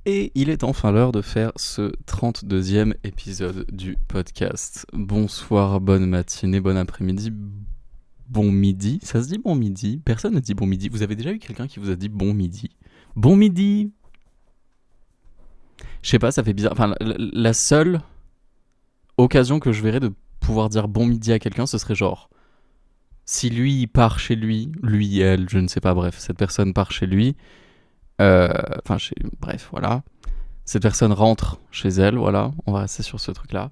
Et il est enfin l'heure de faire ce 32e épisode du podcast. Bonsoir, bonne matinée, bon après-midi, bon midi. Ça se dit bon midi? Personne ne dit bon midi. Vous avez déjà eu quelqu'un qui vous a dit bon midi? Bon midi! Je sais pas, ça fait bizarre. Enfin, la seule occasion que je verrais de pouvoir dire bon midi à quelqu'un, ce serait genre... Si lui, il part chez lui, elle, je ne sais pas, bref, cette personne part chez lui... bref, voilà. Cette personne rentre chez elle, voilà, on va rester sur ce truc-là.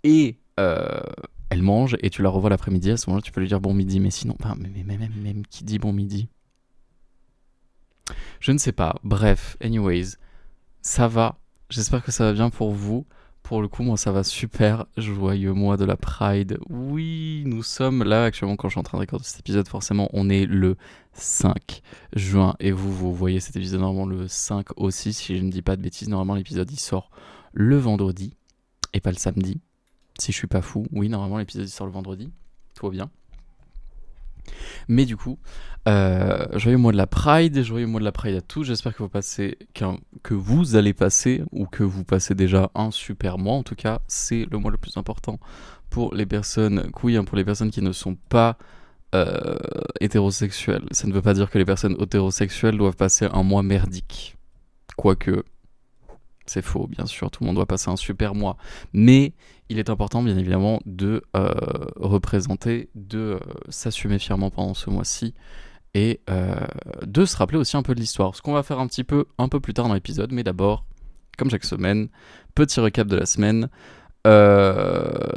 Et elle mange et tu la revois l'après-midi, à ce moment-là, tu peux lui dire bon midi, mais sinon, même qui dit bon midi? Je ne sais pas, bref, anyways, ça va, j'espère que ça va bien pour vous. Pour le coup, moi, ça va super. Joyeux mois de la Pride. Oui, nous sommes là actuellement quand je suis en train de recorder cet épisode. Forcément, on est le 5 juin. Et vous voyez cet épisode normalement le 5 aussi. Si je ne dis pas de bêtises, normalement, l'épisode il sort le vendredi et pas le samedi. Si je suis pas fou, oui, normalement, l'épisode il sort le vendredi. Tout va bien. Mais du coup, joyeux mois de la Pride à tous. J'espère que vous allez passer, ou que vous passez déjà un super mois. En tout cas, c'est le mois le plus important pour les personnes queer, pour les personnes qui ne sont pas hétérosexuelles. Ça ne veut pas dire que les personnes hétérosexuelles doivent passer un mois merdique. Quoique, c'est faux, bien sûr, tout le monde doit passer un super mois. Mais il est important, bien évidemment, de représenter, de s'assumer fièrement pendant ce mois-ci et de se rappeler aussi un peu de l'histoire. Ce qu'on va faire un peu plus tard dans l'épisode, mais d'abord, comme chaque semaine, petit récap de la semaine.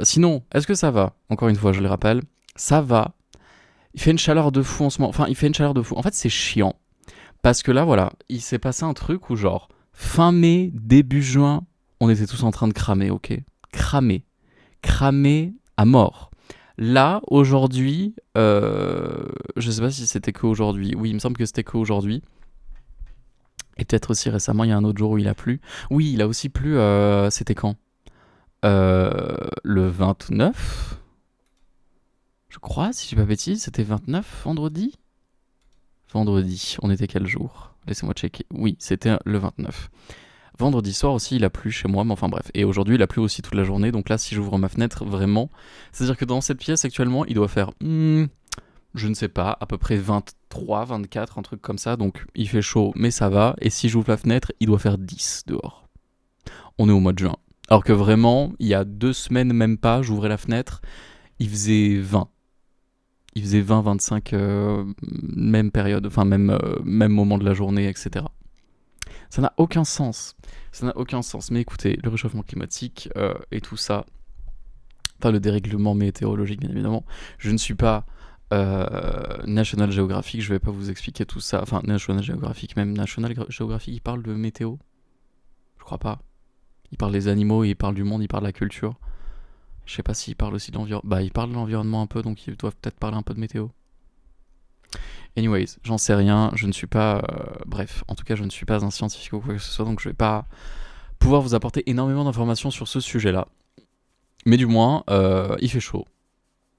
Sinon, est-ce que ça va? Encore une fois, je le rappelle, ça va. Il fait une chaleur de fou en ce moment. Enfin, il fait une chaleur de fou. En fait, c'est chiant. Parce que là, voilà, il s'est passé un truc où genre, fin mai, début juin, on était tous en train de cramer, ok? Cramer à mort. Là, aujourd'hui, je sais pas si c'était que aujourd'hui. Oui, il me semble que c'était que aujourd'hui. Et peut-être aussi récemment, il y a un autre jour où il a plu. Oui, il a aussi plu, c'était quand? Le 29? Je crois, si je dis pas bêtise, c'était 29, vendredi? Vendredi, on était quel jour? Laissez-moi checker. Oui, c'était le 29. Vendredi soir aussi, il a plu chez moi, mais enfin bref. Et aujourd'hui, il a plu aussi toute la journée. Donc là, si j'ouvre ma fenêtre, vraiment, c'est-à-dire que dans cette pièce actuellement, il doit faire, je ne sais pas, à peu près 23, 24, un truc comme ça. Donc il fait chaud, mais ça va. Et si j'ouvre la fenêtre, il doit faire 10 dehors. On est au mois de juin. Alors que vraiment, il y a 2 semaines, même pas, j'ouvrais la fenêtre, il faisait 20. Il faisait 20, 25, même période, enfin même moment de la journée, etc. Ça n'a aucun sens. Mais écoutez, le réchauffement climatique et tout ça, enfin le dérèglement météorologique bien évidemment, je ne suis pas National Geographic, je vais pas vous expliquer tout ça. Enfin National Geographic, même National Geographic, il parle de météo? Je crois pas. Il parle des animaux, il parle du monde, il parle de la culture. Je sais pas s'il parle aussi de l'environnement. Bah il parle de l'environnement un peu, donc ils doivent peut-être parler un peu de météo. Anyways, j'en sais rien, je ne suis pas... bref, en tout cas, je ne suis pas un scientifique ou quoi que ce soit, donc je vais pas pouvoir vous apporter énormément d'informations sur ce sujet-là. Mais du moins, il fait chaud.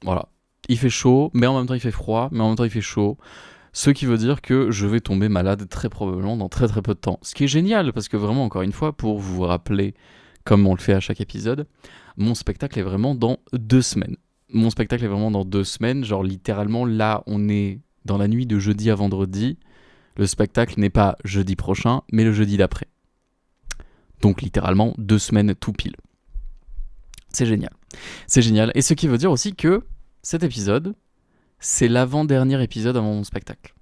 Voilà. Il fait chaud, mais en même temps il fait froid, mais en même temps il fait chaud. Ce qui veut dire que je vais tomber malade très probablement dans très très peu de temps. Ce qui est génial, parce que vraiment, encore une fois, pour vous rappeler, comme on le fait à chaque épisode, mon spectacle est vraiment dans 2 semaines. Mon spectacle est vraiment dans 2 semaines, genre littéralement là on est dans la nuit de jeudi à vendredi. Le spectacle n'est pas jeudi prochain, mais le jeudi d'après. Donc littéralement 2 semaines tout pile. C'est génial. C'est génial. Et ce qui veut dire aussi que cet épisode, c'est l'avant-dernier épisode avant mon spectacle.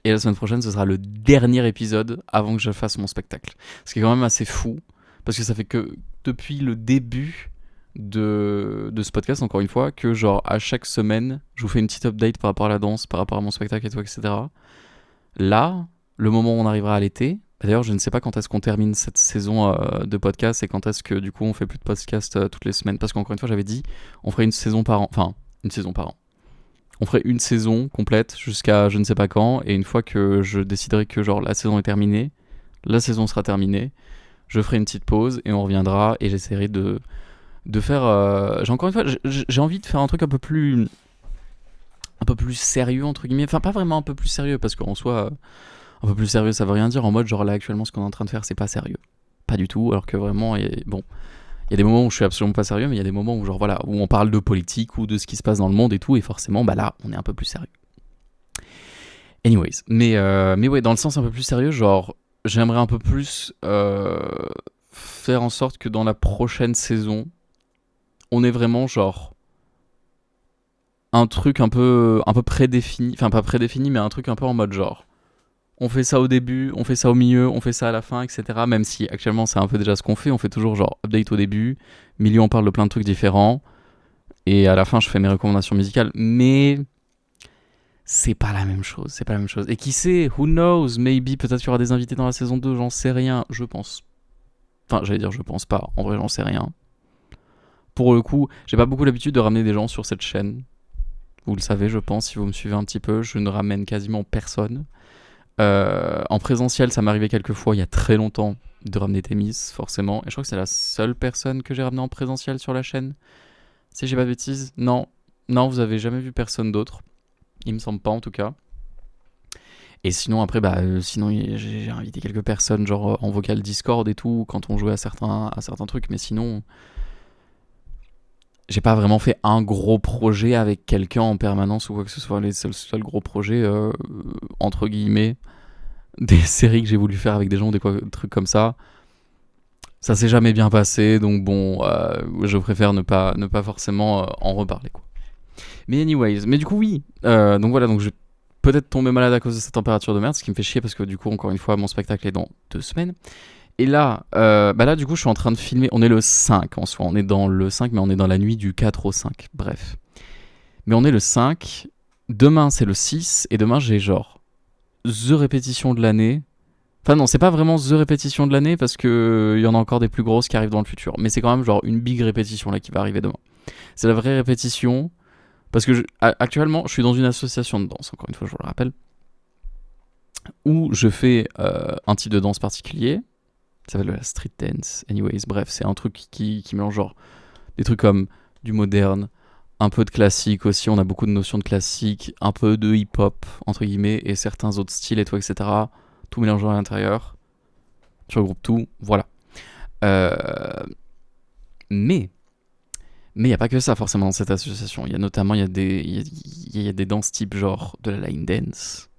Et la semaine prochaine, ce sera le dernier épisode avant que je fasse mon spectacle. Ce qui est quand même assez fou, parce que ça fait que depuis le début de ce podcast, encore une fois, que genre à chaque semaine, je vous fais une petite update par rapport à la danse, par rapport à mon spectacle et tout, etc. Là, le moment où on arrivera à l'été, d'ailleurs je ne sais pas quand est-ce qu'on termine cette saison de podcast et quand est-ce que du coup on fait plus de podcast toutes les semaines, parce qu'encore une fois j'avais dit on ferait une saison par an, enfin une saison par an. On ferait une saison complète jusqu'à je ne sais pas quand, et une fois que je déciderai que genre la saison est terminée, la saison sera terminée, je ferai une petite pause et on reviendra et j'essaierai de faire... j'ai envie de faire un truc un peu plus sérieux entre guillemets, enfin pas vraiment un peu plus sérieux parce qu'en soi un peu plus sérieux, ça veut rien dire. En mode, genre là, actuellement, ce qu'on est en train de faire, c'est pas sérieux. Pas du tout. Alors que vraiment, bon, il y a des moments où je suis absolument pas sérieux, mais il y a des moments où, genre, voilà, où on parle de politique ou de ce qui se passe dans le monde et tout. Et forcément, bah là, on est un peu plus sérieux. Anyways. Mais ouais, dans le sens un peu plus sérieux, genre, j'aimerais un peu plus faire en sorte que dans la prochaine saison, on ait vraiment, genre, un truc un peu prédéfini. Enfin, pas prédéfini, mais un truc un peu en mode, genre, on fait ça au début, on fait ça au milieu, on fait ça à la fin, etc. Même si actuellement c'est un peu déjà ce qu'on fait, on fait toujours genre update au début, milieu on parle de plein de trucs différents, et à la fin je fais mes recommandations musicales, mais c'est pas la même chose, c'est pas la même chose. Et qui sait, who knows, maybe peut-être qu'il y aura des invités dans la saison 2, j'en sais rien, je pense. Enfin j'allais dire je pense pas, en vrai j'en sais rien. Pour le coup, j'ai pas beaucoup l'habitude de ramener des gens sur cette chaîne. Vous le savez je pense, si vous me suivez un petit peu, je ne ramène quasiment personne. En présentiel, ça m'est arrivé quelques fois il y a très longtemps de ramener Thémis, forcément. Et je crois que c'est la seule personne que j'ai ramenée en présentiel sur la chaîne. Si j'ai pas de bêtises, non. Non, vous avez jamais vu personne d'autre. Il me semble pas en tout cas. Et sinon, après, sinon j'ai invité quelques personnes, genre en vocal Discord et tout, quand on jouait à certains trucs. Mais sinon, j'ai pas vraiment fait un gros projet avec quelqu'un en permanence ou quoi que ce soit. Les seuls gros projets, entre guillemets, des séries que j'ai voulu faire avec des gens, des trucs comme ça, ça s'est jamais bien passé, donc bon, je préfère ne pas forcément en reparler, quoi. Mais anyways, mais du coup oui, donc voilà, donc je vais peut-être tomber malade à cause de cette température de merde, ce qui me fait chier parce que du coup, encore une fois, mon spectacle est dans 2 semaines. Et là, là du coup, je suis en train de filmer, on est le 5 en soi, on est dans le 5, mais on est dans la nuit du 4 au 5, bref. Mais on est le 5, demain c'est le 6, et demain j'ai genre The répétition de l'année. Enfin non, c'est pas vraiment The répétition de l'année parce que y en a encore des plus grosses qui arrivent dans le futur. Mais c'est quand même genre une big répétition là qui va arriver demain. C'est la vraie répétition parce que actuellement je suis dans une association de danse, encore une fois je vous le rappelle, où je fais un type de danse particulier. Ça s'appelle la street dance. Anyways, bref, c'est un truc qui mélange genre des trucs comme du moderne, un peu de classique aussi, on a beaucoup de notions de classique, un peu de hip-hop, entre guillemets, et certains autres styles et tout, etc. Tout mélangé à l'intérieur. Tu regroupes tout, voilà. Mais il n'y a pas que ça forcément dans cette association. Il y a notamment y a des danses type genre de la line dance.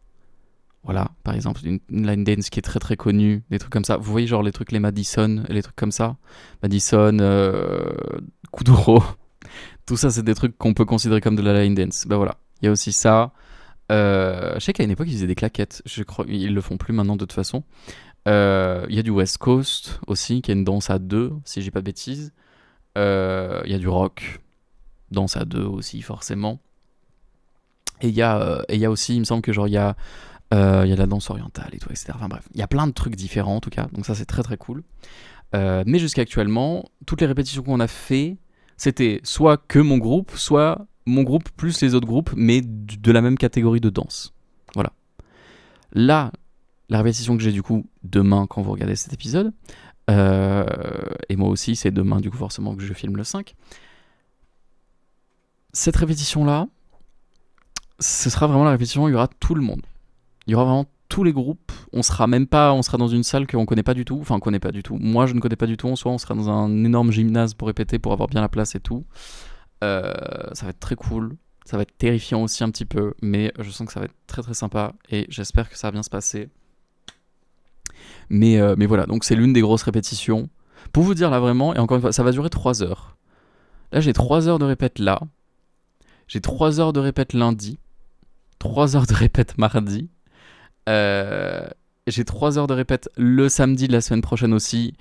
Voilà, par exemple, une line dance qui est très très connue, des trucs comme ça. Vous voyez genre les trucs, les Madison, les trucs comme ça. Madison, Kuduro. Tout ça, c'est des trucs qu'on peut considérer comme de la line dance. Bah voilà, il y a aussi ça. Je sais qu'à une époque, ils faisaient des claquettes. Je crois ils le font plus maintenant de toute façon. Il y a du West Coast aussi, qui est une danse à deux, si j'ai pas de bêtises. Il y a du rock, danse à deux aussi, forcément. Et il y a aussi, il me semble que genre il y a de la danse orientale et tout, etc. Enfin bref, il y a plein de trucs différents en tout cas, donc ça c'est très très cool. Mais jusqu'à actuellement, toutes les répétitions qu'on a fait, c'était soit que mon groupe, soit mon groupe plus les autres groupes, mais de la même catégorie de danse. Voilà. Là, la répétition que j'ai du coup demain quand vous regardez cet épisode, et moi aussi c'est demain du coup forcément que je filme le 5. Cette répétition-là, ce sera vraiment la répétition où il y aura tout le monde. Il y aura vraiment tous les groupes. On sera dans une salle qu'on connaît pas du tout. Enfin, on connaît pas du tout. Moi, je ne connais pas du tout. En soi, on sera dans un énorme gymnase pour répéter, pour avoir bien la place et tout. Ça va être très cool. Ça va être terrifiant aussi un petit peu, mais je sens que ça va être très très sympa et j'espère que ça va bien se passer. Mais voilà, donc c'est l'une des grosses répétitions. Pour vous dire là vraiment, et encore une fois, ça va durer 3 heures. Là, j'ai 3 heures de répète là. J'ai 3 heures de répète lundi. 3 heures de répète mardi. J'ai 3 heures de répète le samedi de la semaine prochaine aussi,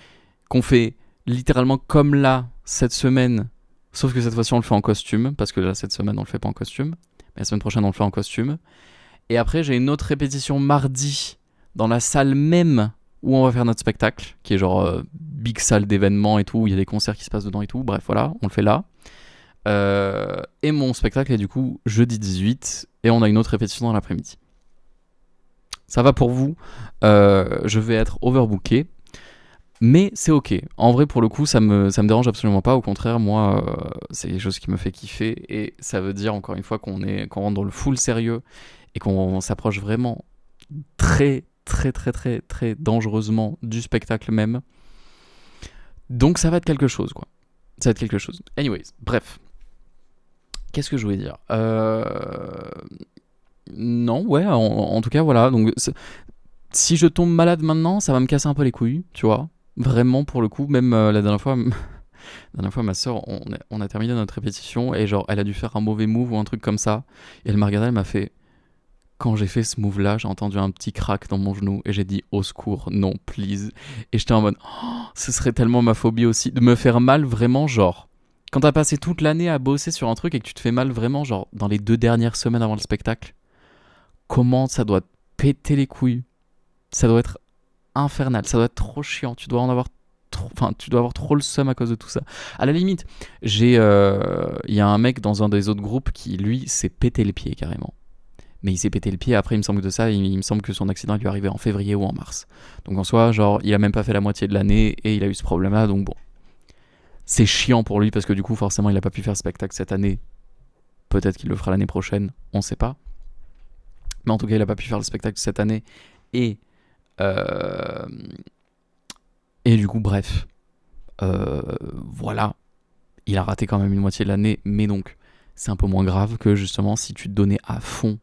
qu'on fait littéralement comme là, cette semaine, sauf que cette fois-ci on le fait en costume, parce que là cette semaine on le fait pas en costume, mais la semaine prochaine on le fait en costume. Et après j'ai une autre répétition mardi, dans la salle même où on va faire notre spectacle, qui est genre big salle d'événements et tout, où il y a des concerts qui se passent dedans et tout, bref voilà, on le fait là. Et mon spectacle est du coup jeudi 18, et on a une autre répétition dans l'après-midi. Ça va pour vous, je vais être overbooké, mais c'est ok. En vrai, pour le coup, ça me dérange absolument pas. Au contraire, moi, c'est quelque chose qui me fait kiffer, et ça veut dire encore une fois qu'on rentre dans le full sérieux et qu'on s'approche vraiment très très très très très dangereusement du spectacle même. Donc ça va être quelque chose, quoi. Ça va être quelque chose. Anyways, bref. Qu'est-ce que je voulais dire Non, ouais, en tout cas, voilà. Donc, si je tombe malade maintenant, ça va me casser un peu les couilles, tu vois. Vraiment, pour le coup, même la dernière fois, ma soeur, on a terminé notre répétition et genre, elle a dû faire un mauvais move ou un truc comme ça. Et elle m'a regardé, elle m'a fait. Quand j'ai fait ce move-là, j'ai entendu un petit crack dans mon genou et j'ai dit au secours, non, please. Et j'étais en mode, oh, ce serait tellement ma phobie aussi, de me faire mal vraiment, genre. Quand t'as passé toute l'année à bosser sur un truc et que tu te fais mal vraiment, genre, dans les 2 dernières semaines avant le spectacle, comment ça doit te péter les couilles. Ça doit être infernal, ça doit être trop chiant, tu dois en avoir trop, enfin, tu dois avoir trop le seum à cause de tout ça. À la limite, il y a un mec dans un des autres groupes qui, lui, s'est pété le pied carrément. Mais il s'est pété le pied, après il me semble que il me semble que son accident lui est arrivé en février ou en mars. Donc en soi, genre, il a même pas fait la moitié de l'année et il a eu ce problème-là, donc bon. C'est chiant pour lui parce que du coup, forcément, il a pas pu faire spectacle cette année. Peut-être qu'il le fera l'année prochaine, on sait pas. Mais en tout cas, il a pas pu faire le spectacle cette année. Et euh, et du coup, bref. Voilà. Il a raté quand même une moitié de l'année, mais donc, c'est un peu moins grave que justement si tu te donnais à fond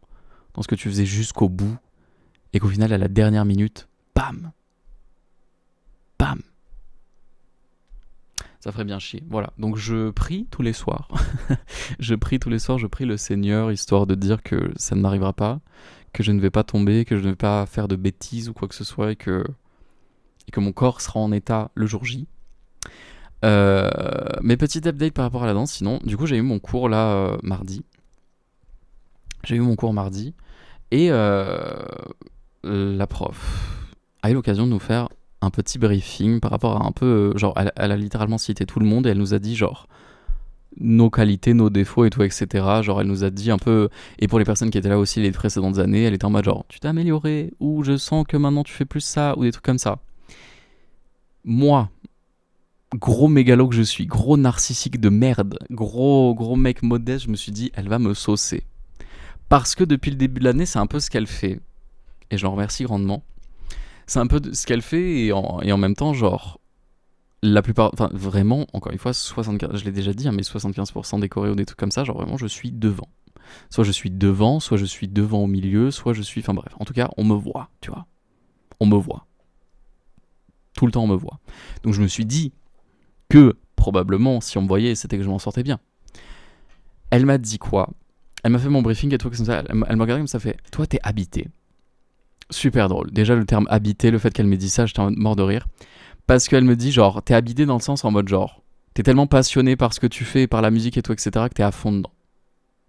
dans ce que tu faisais jusqu'au bout et qu'au final, à la dernière minute, bam, bam, ça ferait bien chier. Voilà. Donc je prie tous les soirs. Je prie le Seigneur histoire de dire que ça ne m'arrivera pas, que je ne vais pas tomber, que je ne vais pas faire de bêtises ou quoi que ce soit et que mon corps sera en état le jour J. Mais petit update par rapport à la danse, sinon, du coup, j'ai eu mon cours là mardi. Et la prof a eu l'occasion de nous faire un petit briefing par rapport à un peu. Genre, elle a littéralement cité tout le monde et elle nous a dit, genre, nos qualités, nos défauts et tout, etc. Genre, elle nous a dit un peu. Et pour les personnes qui étaient là aussi les précédentes années, elle était en mode, genre, tu t'es amélioré, ou je sens que maintenant tu fais plus ça, ou des trucs comme ça. Moi, gros mégalo que je suis, gros narcissique de merde, gros mec modeste, je me suis dit, elle va me saucer. Parce que depuis le début de l'année, c'est un peu ce qu'elle fait. Et je l'en remercie grandement. C'est un peu ce qu'elle fait et en même temps, genre, la plupart, enfin vraiment, encore une fois, 75, je l'ai déjà dit, hein, mais 75% des choréos, des trucs comme ça, genre vraiment, je suis devant. Soit je suis devant, soit je suis devant au milieu, soit je suis, enfin bref, en tout cas, on me voit, tu vois. On me voit. Tout le temps, on me voit. Donc je me suis dit que, probablement, si on me voyait, c'était que je m'en sortais bien. Elle m'a dit quoi? Elle m'a fait mon briefing et tout comme ça. Elle m'a regardé comme ça, fait, toi, t'es habité. Super drôle. Déjà, le terme habité, le fait qu'elle m'ait dit ça, j'étais mort de rire. Parce qu'elle me dit, genre, t'es habité dans le sens en mode, genre, t'es tellement passionné par ce que tu fais, par la musique et tout, etc., que t'es à fond dedans.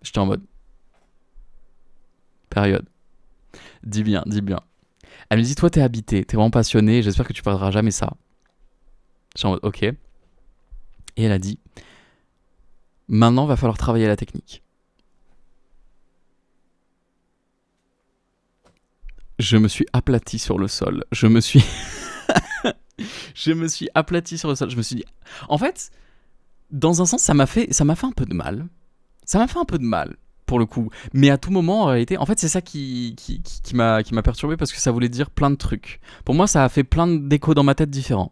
J'étais en mode. Période. Dis bien, dis bien. Elle me dit, toi, t'es habité, t'es vraiment passionné, j'espère que tu perdras jamais ça. J'étais en mode, ok. Et elle a dit, maintenant, va falloir travailler la technique. Je me suis aplati sur le sol. Je me suis aplati sur le sol. Je me suis dit. En fait, dans un sens, ça m'a fait un peu de mal. Ça m'a fait un peu de mal, pour le coup. Mais à tout moment, en réalité, en fait, c'est ça qui m'a perturbé parce que ça voulait dire plein de trucs. Pour moi, ça a fait plein d'échos dans ma tête différents.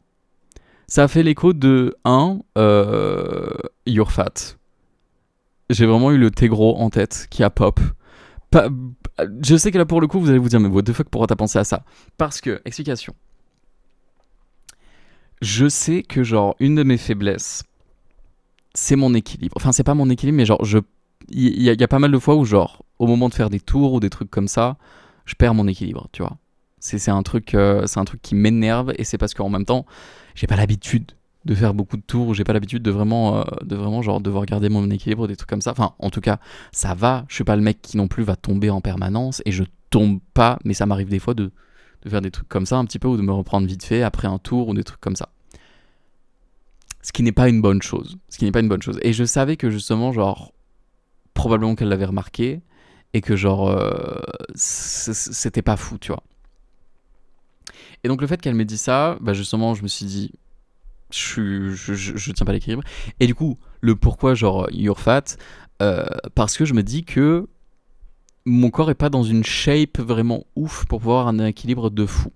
Ça a fait l'écho de You're fat. J'ai vraiment eu le Tegro en tête qui a pop. Je sais que là, pour le coup, vous allez vous dire, mais what the fuck, pourquoi t'as pensé à ça? Parce que, explication. Je sais que, genre, une de mes faiblesses, c'est mon équilibre. Enfin, c'est pas mon équilibre, mais genre, il y a pas mal de fois où, genre, au moment de faire des tours ou des trucs comme ça, je perds mon équilibre, tu vois. C'est un truc qui m'énerve et c'est parce qu'en même temps, j'ai pas l'habitude de faire beaucoup de tours, j'ai pas l'habitude de vraiment genre devoir garder mon équilibre, des trucs comme ça. Enfin, en tout cas, ça va. Je suis pas le mec qui non plus va tomber en permanence et je tombe pas, mais ça m'arrive des fois de faire des trucs comme ça un petit peu ou de me reprendre vite fait après un tour ou des trucs comme ça. Ce qui n'est pas une bonne chose. Et je savais que justement, genre, probablement qu'elle l'avait remarqué et que genre, c'était pas fou, tu vois. Et donc le fait qu'elle m'ait dit ça, bah justement, je me suis dit, je tiens pas l'équilibre. Et du coup, le pourquoi, genre, you're fat, parce que je me dis que mon corps est pas dans une shape vraiment ouf pour pouvoir avoir un équilibre de fou.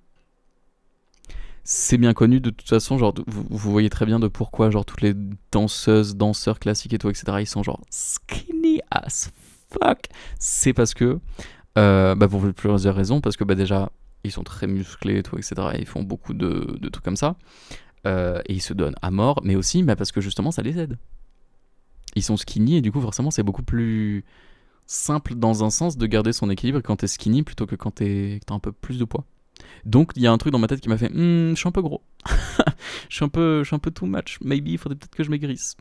C'est bien connu de toute façon, genre vous voyez très bien de pourquoi genre toutes les danseuses, danseurs classiques et tout, etc. Ils sont genre skinny as fuck. C'est parce que, pour plusieurs raisons, parce que déjà ils sont très musclés et tout, etc. Et ils font beaucoup de trucs comme ça. Et ils se donnent à mort, mais aussi parce que justement ça les aide. Ils sont skinny et du coup forcément c'est beaucoup plus simple dans un sens de garder son équilibre quand t'es skinny plutôt que quand t'as un peu plus de poids. Donc il y a un truc dans ma tête qui m'a fait je suis un peu gros. je suis un peu too much. Maybe il faudrait peut-être que je maigrisse.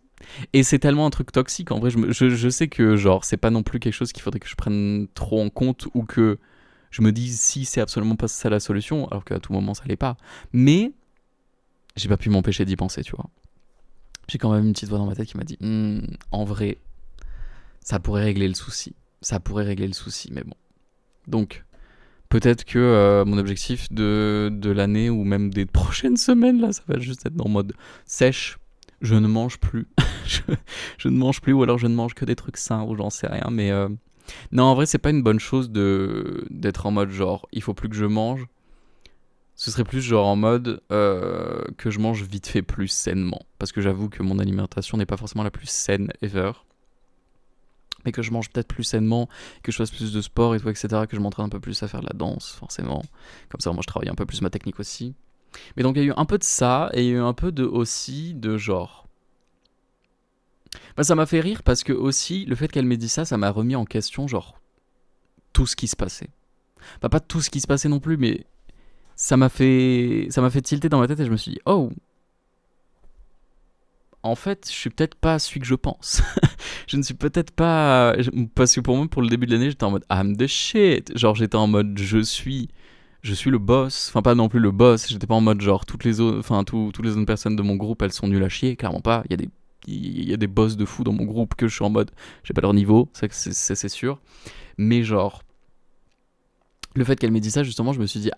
Et c'est tellement un truc toxique en vrai. Je sais que genre c'est pas non plus quelque chose qu'il faudrait que je prenne trop en compte ou que je me dise si c'est absolument pas ça la solution, alors qu'à tout moment ça l'est pas. Mais j'ai pas pu m'empêcher d'y penser, tu vois. J'ai quand même une petite voix dans ma tête qui m'a dit en vrai, ça pourrait régler le souci. Ça pourrait régler le souci, mais bon. Donc, peut-être que mon objectif de l'année ou même des prochaines semaines, là, ça va juste être en mode sèche. Je ne mange plus. je ne mange plus, ou alors je ne mange que des trucs sains, ou j'en sais rien. Mais non, en vrai, c'est pas une bonne chose d'être en mode genre, il faut plus que je mange. Ce serait plus genre en mode que je mange vite fait plus sainement. Parce que j'avoue que mon alimentation n'est pas forcément la plus saine ever. Mais que je mange peut-être plus sainement, que je fasse plus de sport et tout, etc. Que je m'entraîne un peu plus à faire de la danse, forcément. Comme ça, moi, je travaille un peu plus ma technique aussi. Mais donc, il y a eu un peu de ça, et il y a eu un peu aussi de genre... ça m'a fait rire parce que aussi, le fait qu'elle m'ait dit ça, ça m'a remis en question, genre, tout ce qui se passait. Pas tout ce qui se passait non plus, mais ça m'a fait tilter dans ma tête et je me suis dit, oh, en fait, je suis peut-être pas celui que je pense. Je ne suis peut-être pas... Parce que pour moi, pour le début de l'année, j'étais en mode I'm the shit. Genre, j'étais en mode je suis le boss. Enfin, pas non plus le boss. J'étais pas en mode genre toutes les autres personnes de mon groupe, elles sont nulles à chier. Clairement pas. Il y a des boss de fou dans mon groupe que je suis en mode j'ai pas leur niveau. C'est sûr. Mais genre... Le fait qu'elle m'ait dit ça, justement, je me suis dit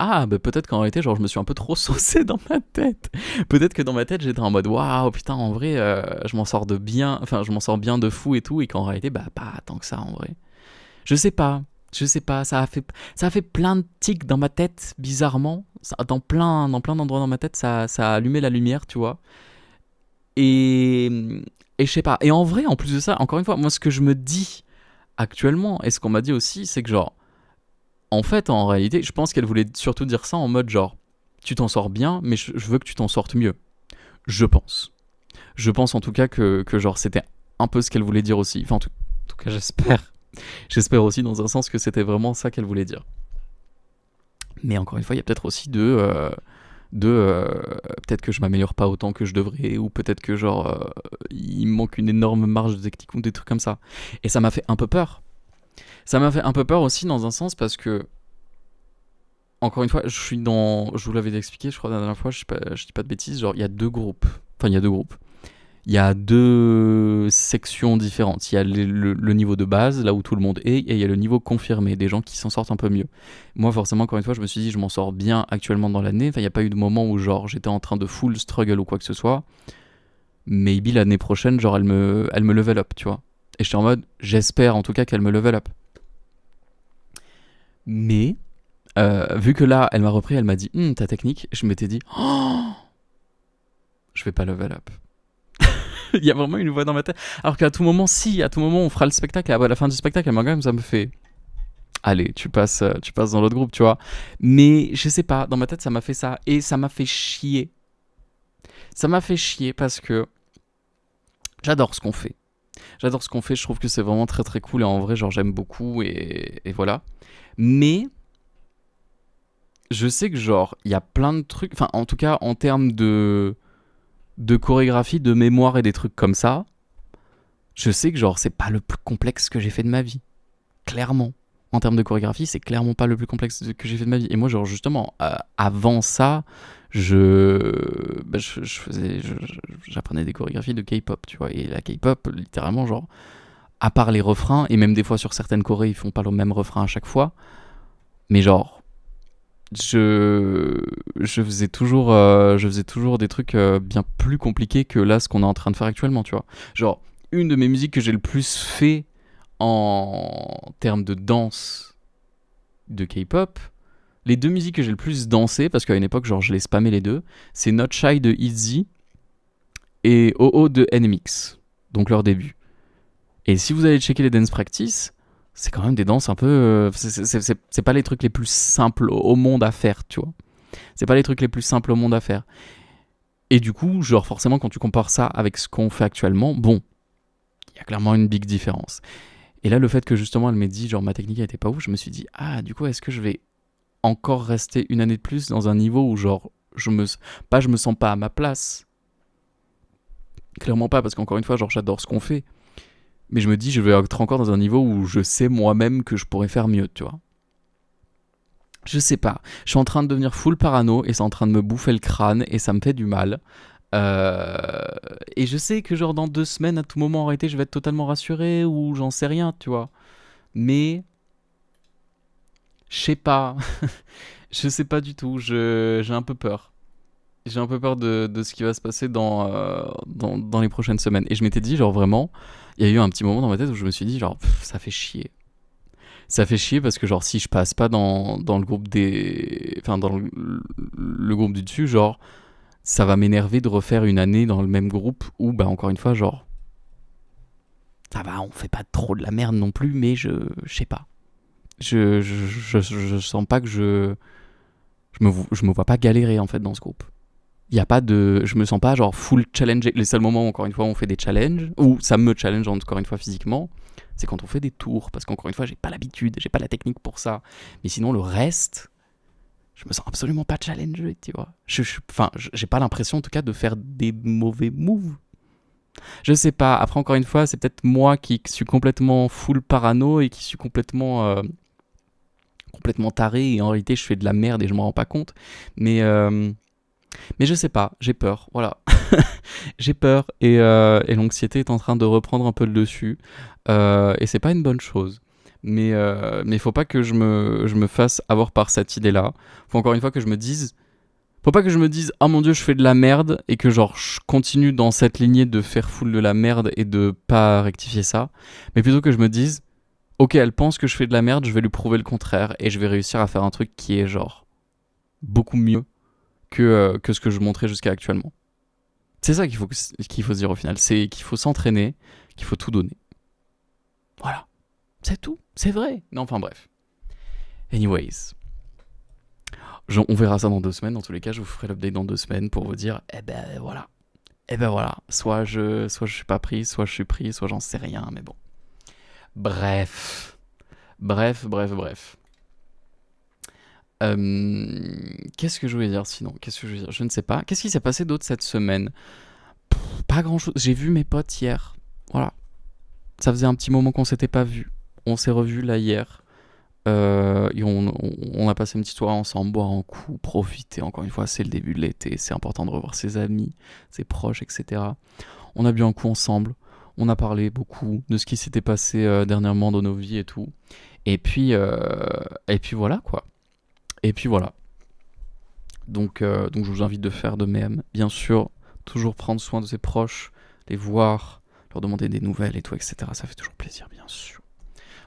peut-être qu'en réalité, genre, je me suis un peu trop saucé dans ma tête. Peut-être que dans ma tête, j'étais en mode waouh, putain, en vrai, je m'en sors je m'en sors bien de fou et tout, et qu'en réalité, pas tant que ça, en vrai. Je sais pas, ça a fait plein de tics dans ma tête, bizarrement. Dans plein d'endroits dans ma tête, ça a allumé la lumière, tu vois. Et je sais pas. Et en vrai, en plus de ça, encore une fois, moi, ce que je me dis actuellement, et ce qu'on m'a dit aussi, c'est que genre, en fait, en réalité, je pense qu'elle voulait surtout dire ça en mode genre, tu t'en sors bien, mais je veux que tu t'en sortes mieux. Je pense. Je pense en tout cas que genre c'était un peu ce qu'elle voulait dire aussi. Enfin, en tout cas, j'espère. J'espère aussi dans un sens que c'était vraiment ça qu'elle voulait dire. Mais encore une fois, il y a peut-être aussi peut-être que je m'améliore pas autant que je devrais, ou peut-être que genre il me manque une énorme marge de technique ou des trucs comme ça. Et ça m'a fait un peu peur. Ça m'a fait un peu peur aussi dans un sens parce que, encore une fois, je vous l'avais expliqué, je crois la dernière fois, je dis pas de bêtises, genre il y a deux groupes. Enfin, il y a deux groupes. Il y a deux sections différentes. Il y a le niveau de base, là où tout le monde est, et il y a le niveau confirmé, des gens qui s'en sortent un peu mieux. Moi, forcément, encore une fois, je me suis dit, je m'en sors bien actuellement dans l'année. Enfin, il n'y a pas eu de moment où genre j'étais en train de full struggle ou quoi que ce soit. Maybe l'année prochaine, genre elle me level up, tu vois. Et j'étais en mode, j'espère en tout cas qu'elle me level up. Mais, vu que là, elle m'a repris, elle m'a dit ta technique, je m'étais dit je vais pas level up. Il y a vraiment une voix dans ma tête. Alors qu'à tout moment, on fera le spectacle, et à la fin du spectacle, elle m'a quand même, ça me fait allez, tu passes dans l'autre groupe, tu vois. Mais je sais pas, dans ma tête, ça m'a fait ça. Et ça m'a fait chier. Ça m'a fait chier parce que j'adore ce qu'on fait. Je trouve que c'est vraiment très très cool, et en vrai, genre, j'aime beaucoup, et voilà. Mais je sais que genre il y a plein de trucs, enfin en tout cas en termes de chorégraphie, de mémoire et des trucs comme ça, je sais que genre c'est pas le plus complexe que j'ai fait de ma vie, clairement. En termes de chorégraphie, c'est clairement pas le plus complexe que j'ai fait de ma vie. Et moi, genre justement, avant ça, j'apprenais des chorégraphies de K-pop, tu vois. Et la K-pop, littéralement, genre, à part les refrains, et même des fois sur certaines chorés, ils font pas le même refrain à chaque fois, mais genre je faisais toujours des trucs bien plus compliqués que là ce qu'on est en train de faire actuellement, tu vois. Genre une de mes musiques que j'ai le plus fait en termes de danse de K-pop. Les 2 musiques que j'ai le plus dansé, parce qu'à une époque, genre, je les spammais les deux, c'est Not Shy de ITZY et OO de NMX, donc leur début. Et si vous allez checker les dance practice, c'est quand même des danses un peu... c'est pas les trucs les plus simples au monde à faire, tu vois. C'est pas les trucs les plus simples au monde à faire. Et du coup, genre, forcément, quand tu compares ça avec ce qu'on fait actuellement, bon, il y a clairement une big différence. Et là, le fait que justement, elle m'ait dit, genre, ma technique était pas ouf, je me suis dit, ah, du coup, est-ce que je vais encore rester une année de plus dans un niveau où, genre, je me sens pas à ma place. Clairement pas, parce qu'encore une fois, genre, j'adore ce qu'on fait. Mais je me dis, je vais être encore dans un niveau où je sais moi-même que je pourrais faire mieux, tu vois. Je sais pas. Je suis en train de devenir full parano et c'est en train de me bouffer le crâne et ça me fait du mal. Et je sais que genre dans 2 semaines, à tout moment en réalité, je vais être totalement rassuré ou j'en sais rien, tu vois. Mais je sais pas. Je sais pas du tout. J'ai un peu peur. J'ai un peu peur de ce qui va se passer dans les prochaines semaines. Et je m'étais dit, genre vraiment, il y a eu un petit moment dans ma tête où je me suis dit, genre, ça fait chier. Ça fait chier parce que, genre, si je passe pas dans le groupe des. Enfin, dans le groupe du dessus, genre, ça va m'énerver de refaire une année dans le même groupe où, bah, encore une fois, genre, ça va, on fait pas trop de la merde non plus, mais je sais pas. Je sens pas que je me vois pas galérer en fait dans ce groupe. Il y a pas de, je me sens pas genre full challengé. Les seuls moments où, encore une fois, on fait des challenges ou ça me challenge encore une fois physiquement, c'est quand on fait des tours parce qu'encore une fois, j'ai pas l'habitude, j'ai pas la technique pour ça. Mais sinon, le reste, je me sens absolument pas challengé, tu vois. Enfin, j'ai pas l'impression en tout cas de faire des mauvais moves. Je sais pas. Après, encore une fois, c'est peut-être moi qui suis complètement full parano et qui suis complètement taré et en réalité, je fais de la merde et je m'en rends pas compte. Mais je sais pas, j'ai peur, voilà. J'ai peur et l'anxiété est en train de reprendre un peu le dessus. Et c'est pas une bonne chose. Mais faut pas que je me fasse avoir par cette idée-là. Faut encore une fois que je me dise... Faut pas que je me dise « Ah mon dieu, je fais de la merde » et que genre je continue dans cette lignée de faire full de la merde et de pas rectifier ça. Mais plutôt que je me dise « Ok, elle pense que je fais de la merde, je vais lui prouver le contraire et je vais réussir à faire un truc qui est genre beaucoup mieux que ce que je montrais jusqu'à actuellement. » C'est ça qu'il faut se dire au final. C'est qu'il faut s'entraîner, qu'il faut tout donner. Voilà. C'est tout. C'est vrai. Non, enfin bref. Anyways. On verra ça dans 2 semaines. Dans tous les cas, je vous ferai l'update dans 2 semaines pour vous dire, eh ben voilà. Eh ben voilà. Soit je suis pas pris, soit je suis pris, soit j'en sais rien, mais bon. Bref. Qu'est-ce que je voulais dire sinon ? Je ne sais pas. Qu'est-ce qui s'est passé d'autre cette semaine ? Pas grand-chose. J'ai vu mes potes hier. Voilà. Ça faisait un petit moment qu'on s'était pas vus. On s'est revus là hier. Et on a passé une petite soirée ensemble, boire un coup, profiter. Encore une fois, c'est le début de l'été. C'est important de revoir ses amis, ses proches, etc. On a bu un coup ensemble. On a parlé beaucoup de ce qui s'était passé dernièrement dans nos vies et tout. Et puis voilà quoi. Et puis voilà. Donc je vous invite de faire de même. Bien sûr, toujours prendre soin de ses proches, les voir, leur demander des nouvelles et tout, etc. Ça fait toujours plaisir, bien sûr.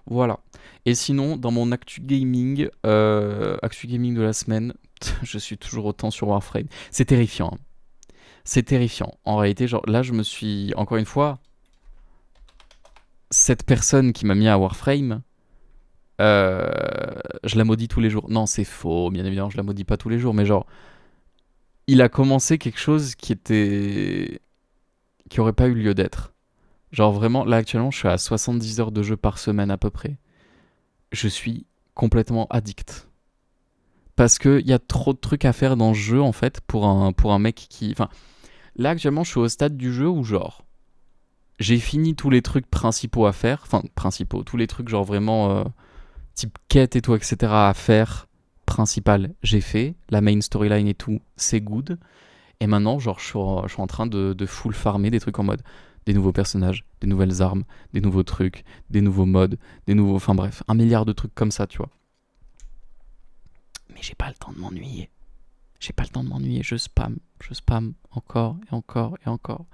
Voilà. Et sinon, dans mon actu gaming de la semaine, je suis toujours autant sur Warframe. C'est terrifiant. Hein. C'est terrifiant. En réalité, genre là, je me suis... Encore une fois, cette personne qui m'a mis à Warframe, je la maudis tous les jours. Non, c'est faux, bien évidemment, je la maudis pas tous les jours, mais genre, il a commencé quelque chose qui aurait pas eu lieu d'être. Genre vraiment, là actuellement, je suis à 70 heures de jeu par semaine à peu près. Je suis complètement addict. Parce qu'il y a trop de trucs à faire dans le jeu, en fait, pour un mec qui... Enfin, là actuellement, je suis au stade du jeu où genre, j'ai fini tous les trucs principaux à faire. Enfin, principaux, tous les trucs genre vraiment... type quête et tout, etc. à faire, principal, j'ai fait. La main storyline et tout, c'est good. Et maintenant, genre, je suis en train de full farmer des trucs en mode des nouveaux personnages, des nouvelles armes, des nouveaux trucs, des nouveaux modes, des nouveaux... Enfin bref, 1 milliard de trucs comme ça, tu vois. Mais j'ai pas le temps de m'ennuyer. Je spam encore et encore et encore.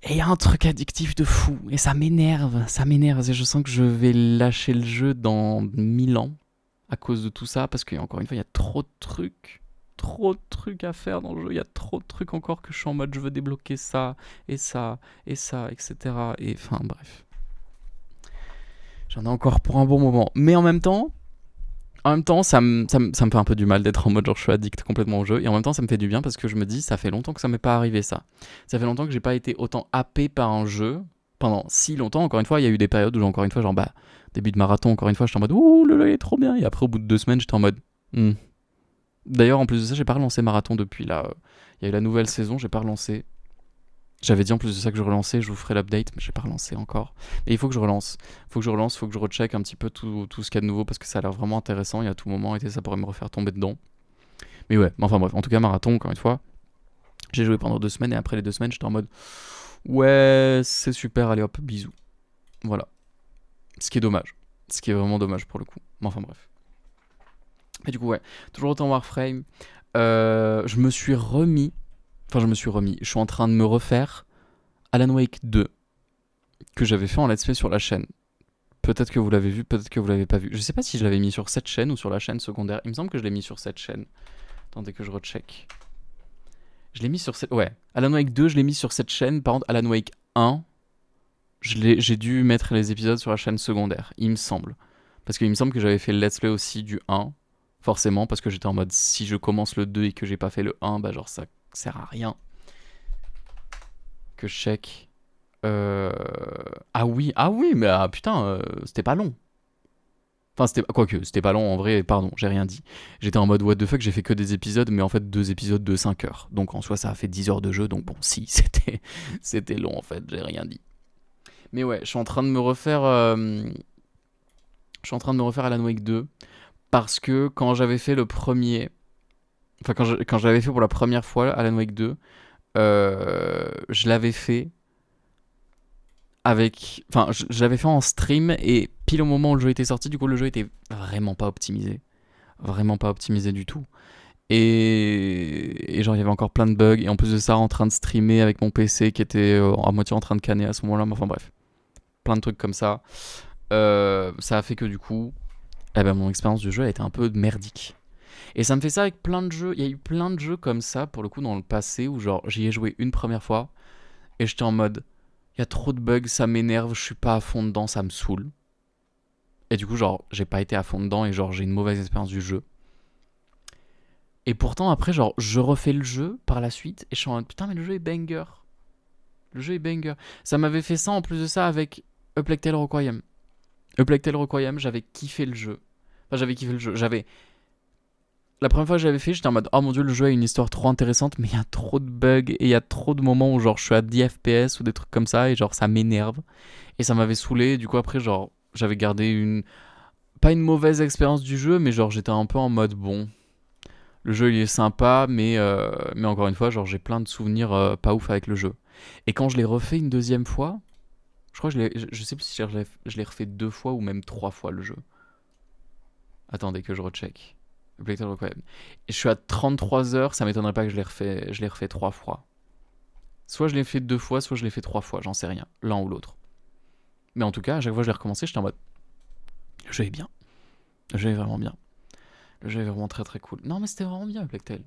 Et il y a un truc addictif de fou, et ça m'énerve, et je sens que je vais lâcher le jeu dans 1000 ans. à cause de tout ça, parce qu'encore une fois, il y a trop de trucs. Trop de trucs à faire dans le jeu. Il y a trop de trucs encore que je suis en mode je veux débloquer ça, et ça, et ça, etc. Et enfin, bref. J'en ai encore pour un bon moment. Mais en même temps, ça me fait un peu du mal d'être en mode genre je suis addict complètement au jeu. Et en même temps, ça me fait du bien parce que je me dis, ça fait longtemps que ça m'est pas arrivé ça. Ça fait longtemps que j'ai pas été autant happé par un jeu pendant si longtemps. Encore une fois, il y a eu des périodes où, encore une fois, genre, bah, début de marathon, encore une fois, j'étais en mode ouh, le jeu il est trop bien. Et après, au bout de 2 semaines, j'étais en mode. Hmm. D'ailleurs, en plus de ça, j'ai pas relancé marathon depuis là. Il y a eu la nouvelle saison, j'ai pas relancé. J'avais dit en plus de ça que je relançais, je vous ferai l'update, mais j'ai pas relancé encore. Et il faut que je relance. Faut que je recheck un petit peu tout ce qu'il y a de nouveau parce que ça a l'air vraiment intéressant. Et à tout moment, et ça pourrait me refaire tomber dedans. Mais ouais, enfin bref, en tout cas, marathon, encore une fois. J'ai joué pendant 2 semaines et après les 2 semaines, j'étais en mode ouais, c'est super, allez hop, bisous. Voilà. Ce qui est dommage. Ce qui est vraiment dommage pour le coup. Mais enfin bref. Et du coup, ouais, toujours autant Warframe. Je me suis remis. Enfin, je me suis remis. Je suis en train de me refaire Alan Wake 2 que j'avais fait en let's play sur la chaîne. Peut-être que vous l'avez vu, peut-être que vous l'avez pas vu. Je sais pas si je l'avais mis sur cette chaîne ou sur la chaîne secondaire. Il me semble que je l'ai mis sur cette chaîne. Attendez que je recheck. Je l'ai mis sur cette... Ouais. Alan Wake 2, je l'ai mis sur cette chaîne. Par contre, Alan Wake 1, j'ai dû mettre les épisodes sur la chaîne secondaire. Il me semble. Parce qu'il me semble que j'avais fait le let's play aussi du 1. Forcément, parce que j'étais en mode si je commence le 2 et que j'ai pas fait le 1, bah genre ça sert à rien. Que je check. Ah oui, mais putain, c'était pas long. Enfin, c'était pas long en vrai, pardon, j'ai rien dit. J'étais en mode what the fuck, j'ai fait que des épisodes, mais en fait 2 épisodes de 5 heures. Donc en soi, ça a fait 10 heures de jeu, donc bon, si, c'était long en fait, j'ai rien dit. Mais ouais, je suis en train de me refaire. Je suis en train de me refaire Alan Wake 2. Parce que quand j'avais fait le premier. Enfin, quand j'avais fait pour la première fois Alan Wake 2, je l'avais fait avec. Enfin, je l'avais fait en stream et pile au moment où le jeu était sorti, du coup, le jeu était vraiment pas optimisé. Vraiment pas optimisé du tout. Et genre, il y avait encore plein de bugs. Et en plus de ça, en train de streamer avec mon PC qui était à moitié en train de canner à ce moment-là. Mais enfin, bref. Plein de trucs comme ça. Ça a fait que du coup, eh ben, mon expérience du jeu a été un peu merdique. Et ça me fait ça avec plein de jeux. Il y a eu plein de jeux comme ça, pour le coup, dans le passé, où genre, j'y ai joué une première fois, et j'étais en mode, il y a trop de bugs, ça m'énerve, je suis pas à fond dedans, ça me saoule. Et du coup, genre, j'ai pas été à fond dedans, et genre, j'ai une mauvaise expérience du jeu. Et pourtant, après, genre, je refais le jeu par la suite, et je suis en mode, putain, mais le jeu est banger. Le jeu est banger. Ça m'avait fait ça, en plus de ça, avec A Plague Tale Requiem. A Plague Tale Requiem, j'avais kiffé le jeu. Enfin, j'avais kiffé le jeu. La première fois que j'avais fait, j'étais en mode oh mon dieu, le jeu a une histoire trop intéressante, mais il y a trop de bugs et il y a trop de moments où genre je suis à 10 FPS ou des trucs comme ça et genre ça m'énerve. Et ça m'avait saoulé. Du coup, après, genre, j'avais gardé pas une mauvaise expérience du jeu, mais genre j'étais un peu en mode bon, le jeu il est sympa, mais encore une fois, genre j'ai plein de souvenirs pas ouf avec le jeu. Et quand je l'ai refait une deuxième fois, je crois que je sais plus si je l'ai refait 2 fois ou même 3 fois le jeu. Attendez que je recheck. Plague Tale Requiem. Et je suis à 33 heures, ça m'étonnerait pas que je l'ai refait 3 fois. Soit je l'ai fait 2 fois, soit je l'ai fait 3 fois, j'en sais rien, l'un ou l'autre. Mais en tout cas, à chaque fois que je l'ai recommencé, j'étais en mode le jeu est bien. Le jeu est vraiment bien. Le jeu est vraiment très très cool. Non, mais c'était vraiment bien, Plague Tale.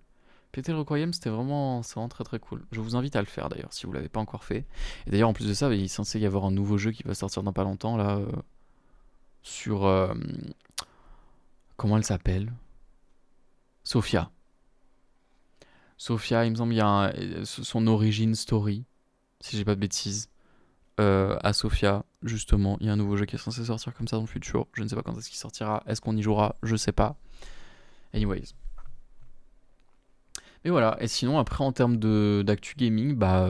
Plague Tale Requiem, c'est vraiment très très cool. Je vous invite à le faire d'ailleurs, si vous l'avez pas encore fait. Et d'ailleurs, en plus de ça, il est censé y avoir un nouveau jeu qui va sortir dans pas longtemps, là, sur. Comment elle s'appelle Sophia. Sophia, il me semble qu'il y a son origin story, si j'ai pas de bêtises, à Sophia, justement. Il y a un nouveau jeu qui est censé sortir comme ça dans le futur. Je ne sais pas quand est-ce qu'il sortira. Est-ce qu'on y jouera? Je sais pas. Anyways. Mais voilà. Et sinon, après, en termes d'actu gaming, bah,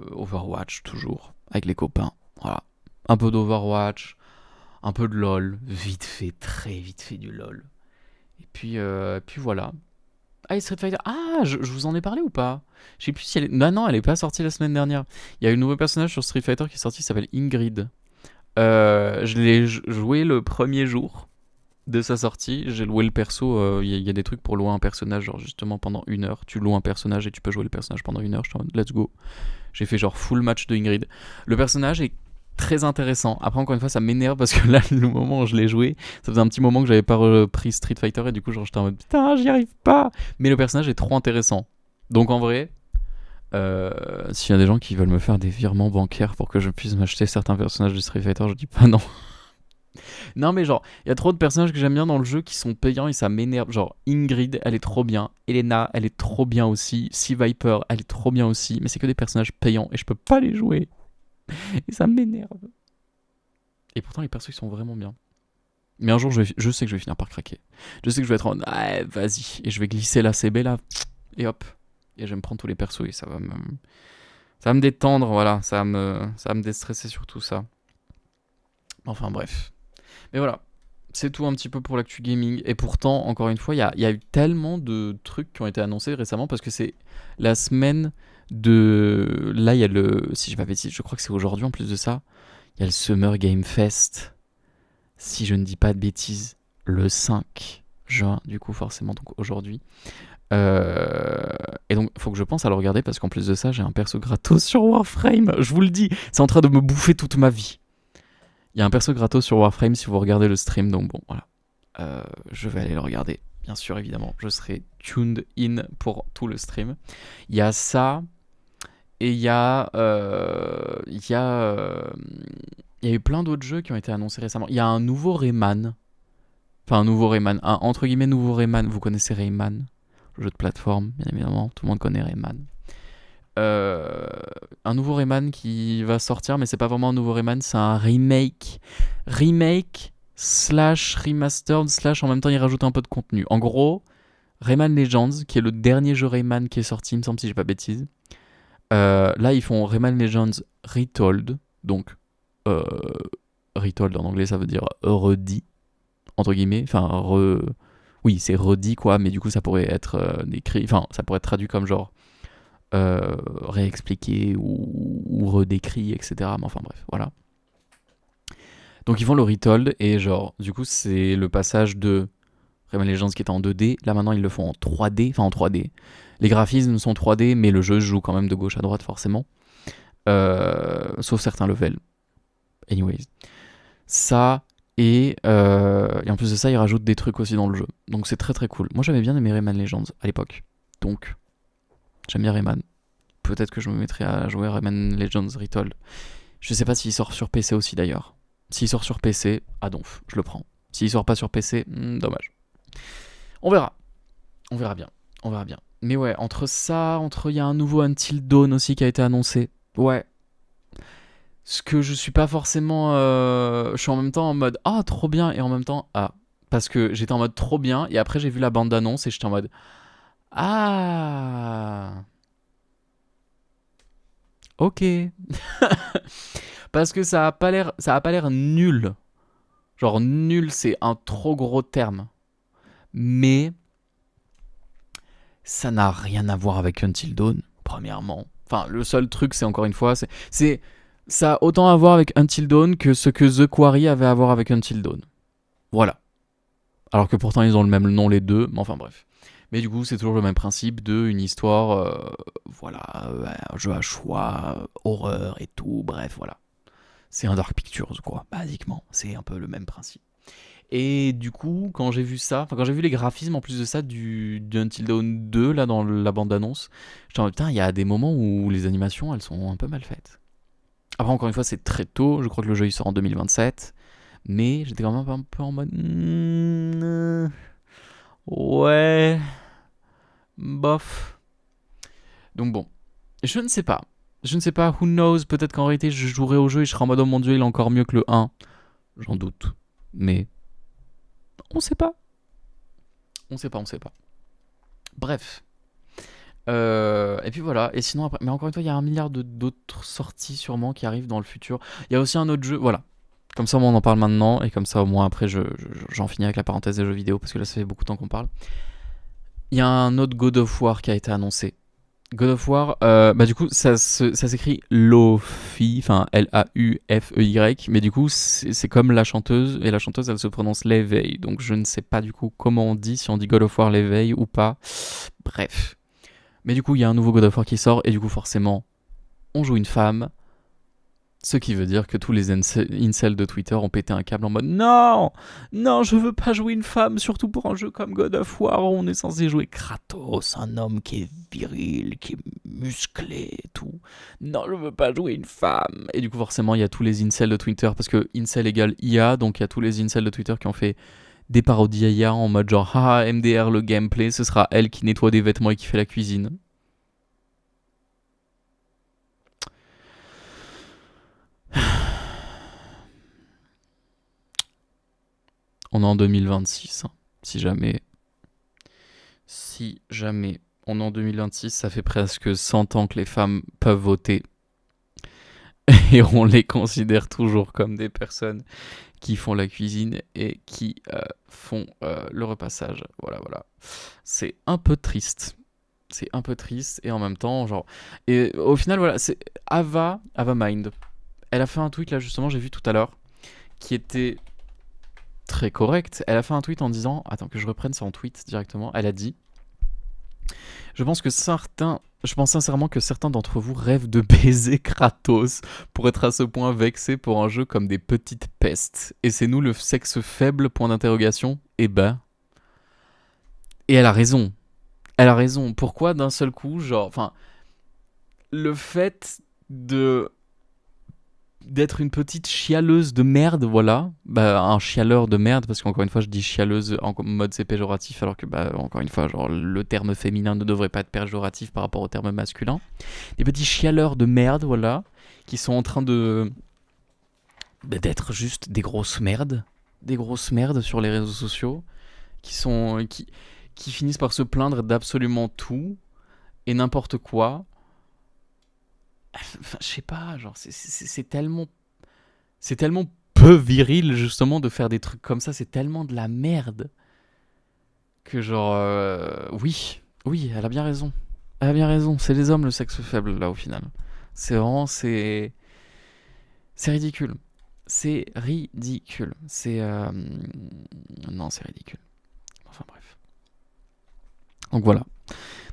Overwatch, toujours, avec les copains. Voilà. Un peu d'Overwatch, un peu de LoL, vite fait, très vite fait du LoL. Et puis voilà. Ah, et Street Fighter. Ah, je vous en ai parlé ou pas? Je sais plus si elle est. Non, elle est pas sortie la semaine dernière. Il y a un nouveau personnage sur Street Fighter qui est sorti qui s'appelle Ingrid. Je l'ai joué le premier jour de sa sortie. J'ai loué le perso. Il y a des trucs pour louer un personnage, genre justement pendant 1 heure. Tu loues un personnage et tu peux jouer le personnage pendant 1 heure. Je suis en mode, let's go. J'ai fait genre full match de Ingrid. Le personnage est Très intéressant. Après, encore une fois, ça m'énerve parce que là, le moment où je l'ai joué, ça faisait un petit moment que j'avais pas repris Street Fighter et du coup, genre, j'étais en mode putain, j'y arrive pas. Mais le personnage est trop intéressant. Donc, en vrai, s'il y a des gens qui veulent me faire des virements bancaires pour que je puisse m'acheter certains personnages de Street Fighter, je dis pas non. Non, mais genre, il y a trop de personnages que j'aime bien dans le jeu qui sont payants et ça m'énerve. Genre, Ingrid, elle est trop bien. Elena, elle est trop bien aussi. Sea Viper, elle est trop bien aussi. Mais c'est que des personnages payants et je peux pas les jouer. Et ça m'énerve. Et pourtant, les persos, ils sont vraiment bien. Mais un jour, je sais que je vais finir par craquer. Je sais que je vais être en ah, vas-y. Et je vais glisser la CB là. Et hop. Et je vais me prendre tous les persos et ça va me détendre, voilà. Ça va me déstresser sur tout ça. Enfin, bref. Mais voilà. C'est tout un petit peu pour l'actu gaming. Et pourtant, encore une fois, il y a eu tellement de trucs qui ont été annoncés récemment parce que c'est la semaine de. Là, il y a le. Si je m'avais dit, je crois que c'est aujourd'hui en plus de ça. Il y a le Summer Game Fest. Si je ne dis pas de bêtises, le 5 juin, du coup, forcément, donc aujourd'hui. Et donc, il faut que je pense à le regarder parce qu'en plus de ça, j'ai un perso gratos sur Warframe. Je vous le dis, c'est en train de me bouffer toute ma vie. Il y a un perso gratos sur Warframe si vous regardez le stream, donc bon, voilà. Je vais aller le regarder, bien sûr, évidemment. Je serai tuned in pour tout le stream. Il y a ça, et il y a eu plein d'autres jeux qui ont été annoncés récemment. Il y a un nouveau Rayman. Enfin, un nouveau Rayman. Un entre guillemets nouveau Rayman. Vous connaissez Rayman? Le jeu de plateforme, bien évidemment. Tout le monde connaît Rayman. Un nouveau Rayman qui va sortir, mais c'est pas vraiment un nouveau Rayman, c'est un remake. Remake slash remastered slash en même temps il rajoute un peu de contenu. En gros, Rayman Legends, qui est le dernier jeu Rayman qui est sorti, il me semble si j'ai pas bêtise. Là ils font Rayman Legends Retold, donc Retold en anglais ça veut dire redit entre guillemets, enfin oui c'est redit quoi, mais du coup ça pourrait être écrit, enfin ça pourrait être traduit comme genre réexpliqué ou redécrit, etc. Mais enfin bref, voilà. Donc ils font le Retold et genre du coup c'est le passage de Rayman Legends qui était en 2D, là maintenant ils le font en 3D, enfin en 3D. Les graphismes sont 3D mais le jeu joue quand même de gauche à droite forcément. Sauf certains levels. Anyways. Ça et en plus de ça ils rajoutent des trucs aussi dans le jeu. Donc c'est très très cool. Moi j'avais bien aimé Rayman Legends à l'époque. Donc j'aime bien Rayman. Peut-être que je me mettrai à jouer à Rayman Legends Retold. Je sais pas s'il sort sur PC aussi d'ailleurs. S'il sort sur PC, ah donf, je le prends. S'il sort pas sur PC, dommage. On verra. On verra bien. On verra bien. Mais ouais, entre ça, il y a un nouveau Until Dawn aussi qui a été annoncé. Ouais. Ce que je suis pas forcément. Je suis en même temps en mode ah trop bien et en même temps ah. Parce que j'étais en mode trop bien et après j'ai vu la bande d'annonce et j'étais en mode ah. Ok. Parce que ça a pas l'air nul. Genre nul, c'est un trop gros terme. Mais ça n'a rien à voir avec Until Dawn, premièrement. Enfin, le seul truc, c'est encore une fois, ça a autant à voir avec Until Dawn que ce que The Quarry avait à voir avec Until Dawn. Voilà. Alors que pourtant ils ont le même nom les deux, mais enfin bref. Mais du coup, c'est toujours le même principe de une histoire, voilà, un jeu à choix, horreur et tout, bref, voilà. C'est un Dark Pictures, quoi, basiquement. C'est un peu le même principe. Et du coup, quand j'ai vu ça, enfin quand j'ai vu les graphismes en plus de ça du Until Dawn 2, là, dans la bande-annonce, j'étais en mode, putain, il y a des moments où les animations, elles sont un peu mal faites. Après, encore une fois, c'est très tôt. Je crois que le jeu, il sort en 2027. Mais j'étais quand même un peu en mode... ouais... bof. Donc bon, je ne sais pas. Je ne sais pas, who knows, peut-être qu'en réalité je jouerai au jeu et je serai en mode oh mon dieu il est encore mieux que le 1. J'en doute. Mais on sait pas. On sait pas, on sait pas. Bref. Et puis voilà, et sinon après, mais encore une fois il y a un milliard d'autres sorties sûrement qui arrivent dans le futur. Il y a aussi un autre jeu, voilà. Comme ça on en parle maintenant et comme ça au moins après j'en finis avec la parenthèse des jeux vidéo parce que là ça fait beaucoup de temps qu'on parle. Il y a un autre God of War qui a été annoncé. God of War, bah du coup, ça s'écrit Laufey, enfin Laufey, mais du coup, c'est comme la chanteuse, et la chanteuse, elle se prononce l'éveil, donc je ne sais pas du coup comment on dit, si on dit God of War l'éveil ou pas. Bref. Mais du coup, il y a un nouveau God of War qui sort, et du coup, forcément, on joue une femme, Ce qui veut dire que tous les incels de Twitter ont pété un câble en mode non, non, je veux pas jouer une femme, surtout pour un jeu comme God of War où on est censé jouer Kratos, un homme qui est viril, qui est musclé et tout. Non, je veux pas jouer une femme. Et du coup, forcément, il y a tous les incels de Twitter parce que incel égale IA, donc il y a tous les incels de Twitter qui ont fait des parodies à IA en mode genre haha, MDR le gameplay, ce sera elle qui nettoie des vêtements et qui fait la cuisine. On est en 2026, hein. Si jamais on est en 2026, ça fait presque 100 ans que les femmes peuvent voter. Et on les considère toujours comme des personnes qui font la cuisine et qui font le repassage. Voilà, voilà. C'est un peu triste. C'est un peu triste et en même temps, genre... Et au final, voilà, c'est Ava Mind. Elle a fait un tweet, là, justement, j'ai vu tout à l'heure, qui était très correct. Elle a fait un tweet en disant... Attends, que je reprenne son tweet directement. Elle a dit... Je pense sincèrement que certains d'entre vous rêvent de baiser Kratos pour être à ce point vexés pour un jeu comme des petites pestes. Et c'est nous le sexe faible, point d'interrogation. Eh ben... Et elle a raison. Elle a raison. Pourquoi d'un seul coup, genre... Enfin, le fait d'être une petite chialeuse de merde, voilà, bah un chialeur de merde, parce qu'encore une fois je dis chialeuse en mode c'est péjoratif, alors que bah encore une fois genre le terme féminin ne devrait pas être péjoratif par rapport au terme masculin. Des petits chialeurs de merde, voilà, qui sont en train d'être juste des grosses merdes sur les réseaux sociaux, qui finissent par se plaindre d'absolument tout et n'importe quoi. Enfin, je sais pas, genre, c'est tellement peu viril, justement, de faire des trucs comme ça. C'est tellement de la merde que, genre, oui, elle a bien raison. Elle a bien raison. C'est les hommes le sexe faible, là, au final. C'est vraiment, c'est ridicule. C'est ridicule. Non, c'est ridicule. Enfin, bref. Donc, voilà.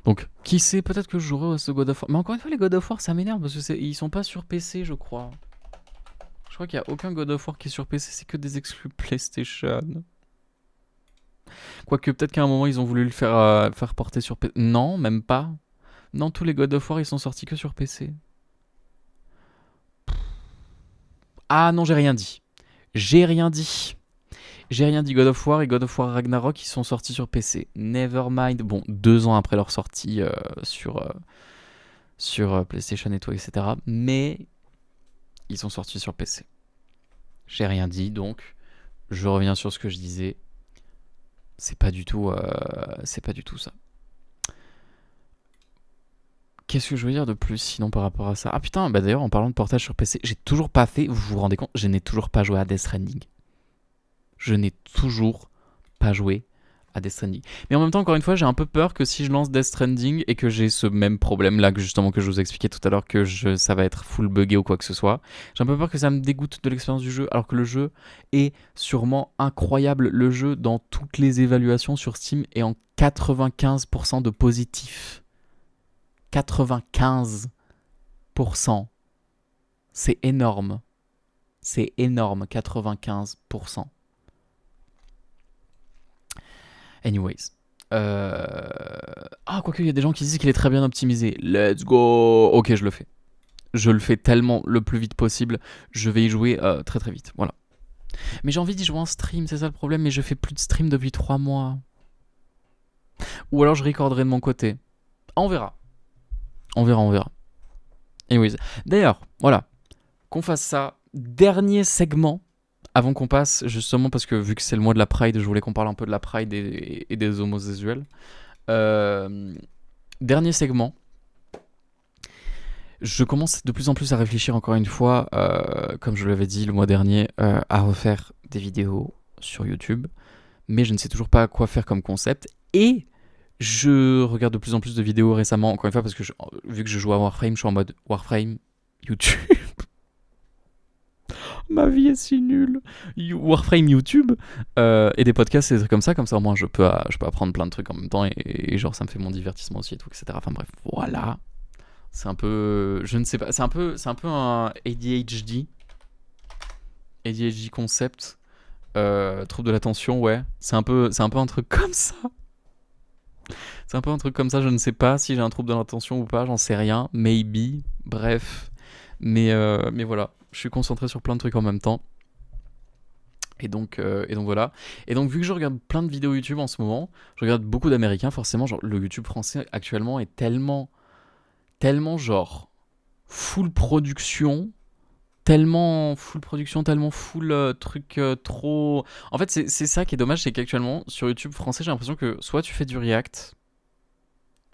Donc, qui sait, peut-être que je jouerai à ce God of War. Mais encore une fois, les God of War, ça m'énerve parce que ils sont pas sur PC, je crois. Je crois qu'il n'y a aucun God of War qui est sur PC, c'est que des exclus PlayStation. Quoique, peut-être qu'à un moment, ils ont voulu le faire porter sur PC. Non, même pas. Non, tous les God of War, ils sont sortis que sur PC. Ah non, j'ai rien dit. J'ai rien dit. God of War et God of War Ragnarok, ils sont sortis sur PC. Nevermind. Bon, 2 ans après leur sortie sur PlayStation et tout, etc. Mais ils sont sortis sur PC. J'ai rien dit, donc je reviens sur ce que je disais. C'est pas du tout ça. Qu'est-ce que je veux dire de plus sinon par rapport à ça? Ah putain, bah d'ailleurs en parlant de portage sur PC, j'ai toujours pas fait, vous vous rendez compte, je n'ai toujours pas joué à Death Stranding. Je n'ai toujours pas joué à Death Stranding. Mais en même temps, encore une fois, j'ai un peu peur que si je lance Death Stranding et que j'ai ce même problème là que justement que je vous expliquais tout à l'heure, que ça va être full buggé ou quoi que ce soit, j'ai un peu peur que ça me dégoûte de l'expérience du jeu, alors que le jeu est sûrement incroyable. Le jeu, dans toutes les évaluations sur Steam, est en 95% de positif. 95%. C'est énorme. C'est énorme, 95%. Anyways. Ah, quoique, il y a des gens qui disent qu'il est très bien optimisé. Let's go. Ok, je le fais. Je le fais tellement le plus vite possible. Je vais y jouer très très vite. Voilà. Mais j'ai envie d'y jouer en stream, c'est ça le problème. Mais je fais plus de stream depuis 3 mois. Ou alors je recorderai de mon côté. On verra. On verra. Anyways. D'ailleurs, voilà. Qu'on fasse ça. Dernier segment. Avant qu'on passe, justement, parce que vu que c'est le mois de la Pride, je voulais qu'on parle un peu de la Pride et des homosexuels. Dernier segment. Je commence de plus en plus à réfléchir, encore une fois, comme je l'avais dit le mois dernier, à refaire des vidéos sur YouTube. Mais je ne sais toujours pas quoi faire comme concept. Et je regarde de plus en plus de vidéos récemment, encore une fois, parce que vu que je joue à Warframe, je suis en mode Warframe YouTube. Ma vie est si nulle. Warframe YouTube et des podcasts et des trucs comme ça au moins je peux apprendre plein de trucs en même temps et genre ça me fait mon divertissement aussi et tout, etc. Enfin bref, voilà. C'est un peu, je ne sais pas, c'est un peu un ADHD concept, trouble de l'attention, ouais. C'est un peu un truc comme ça. C'est un peu un truc comme ça, je ne sais pas si j'ai un trouble de l'attention ou pas, j'en sais rien. Maybe, bref. Mais voilà, je suis concentré sur plein de trucs en même temps. Et donc voilà. Et donc vu que je regarde plein de vidéos YouTube en ce moment, je regarde beaucoup d'Américains, forcément, genre le YouTube français actuellement est tellement genre full production, tellement full truc trop. En fait, c'est ça qui est dommage, c'est qu'actuellement sur YouTube français, j'ai l'impression que soit tu fais du React,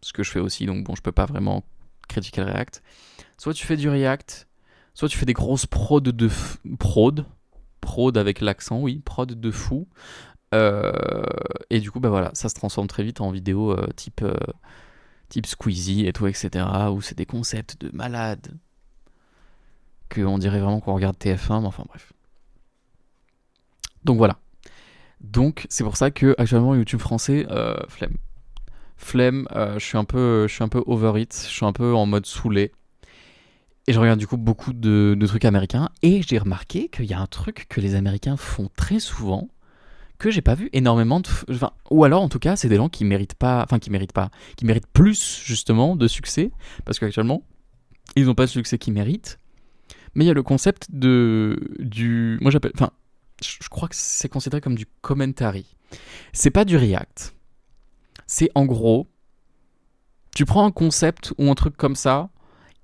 ce que je fais aussi, donc bon, je peux pas vraiment critiquer le React. Soit tu fais du React, soit tu fais des grosses prod avec l'accent, oui, prod de fou. Et du coup, bah voilà, ça se transforme très vite en vidéo type Squeezie et tout, etc. Où c'est des concepts de malade. Qu'on dirait vraiment qu'on regarde TF1, mais enfin bref. Donc voilà. Donc c'est pour ça que actuellement YouTube français, flemme. Flemme, je suis un peu over it, je suis un peu en mode saoulé. Et je regarde du coup beaucoup de trucs américains. Et j'ai remarqué qu'il y a un truc que les Américains font très souvent, que j'ai pas vu énormément enfin, ou alors en tout cas c'est des gens qui méritent pas, enfin qui méritent pas, qui méritent plus justement de succès, parce qu'actuellement ils n'ont pas le succès qu'ils méritent. Mais il y a le concept moi j'appelle, enfin je crois que c'est considéré comme du commentary. C'est pas du react. C'est en gros, tu prends un concept ou un truc comme ça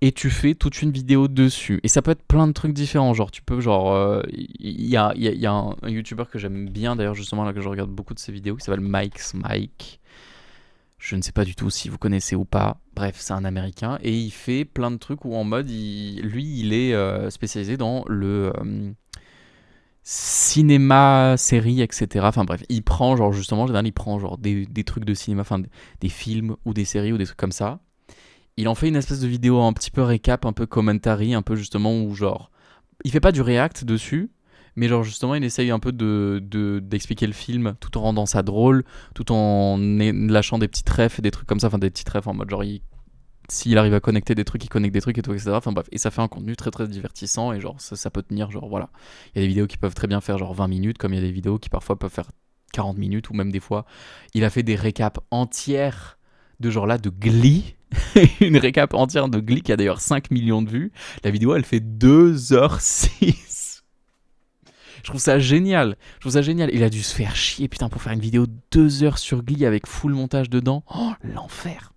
et tu fais toute une vidéo dessus. Et ça peut être plein de trucs différents. Genre, tu peux, genre, il y a un YouTuber que j'aime bien d'ailleurs, justement, là, que je regarde beaucoup de ses vidéos, qui s'appelle Mike's Mike. Je ne sais pas du tout si vous connaissez ou pas. Bref, c'est un américain et il fait plein de trucs où en mode, lui, il est spécialisé dans le cinéma, série, etc. Enfin bref, il prend, genre, justement, en général, il prend, genre, des trucs de cinéma, enfin, des films ou des séries ou des trucs comme ça. Il en fait une espèce de vidéo un petit peu récap, un peu commentary, un peu justement où genre... Il fait pas du react dessus, mais genre justement il essaye un peu d'expliquer le film tout en rendant ça drôle, tout en lâchant des petits refs et des trucs comme ça, enfin des petits refs en mode genre s'il arrive à connecter des trucs, il connecte des trucs et tout, etc. Enfin bref, et ça fait un contenu très très divertissant et genre ça peut tenir, genre voilà. Il y a des vidéos qui peuvent très bien faire genre 20 minutes, comme il y a des vidéos qui parfois peuvent faire 40 minutes ou même des fois. Il a fait des récaps entières de genre là de Glee. Une récap entière de Glee qui a d'ailleurs 5 millions de vues. La vidéo elle fait 2h06. Je trouve ça génial. Il a dû se faire chier putain pour faire une vidéo 2 heures sur Glee avec full montage dedans. Oh l'enfer.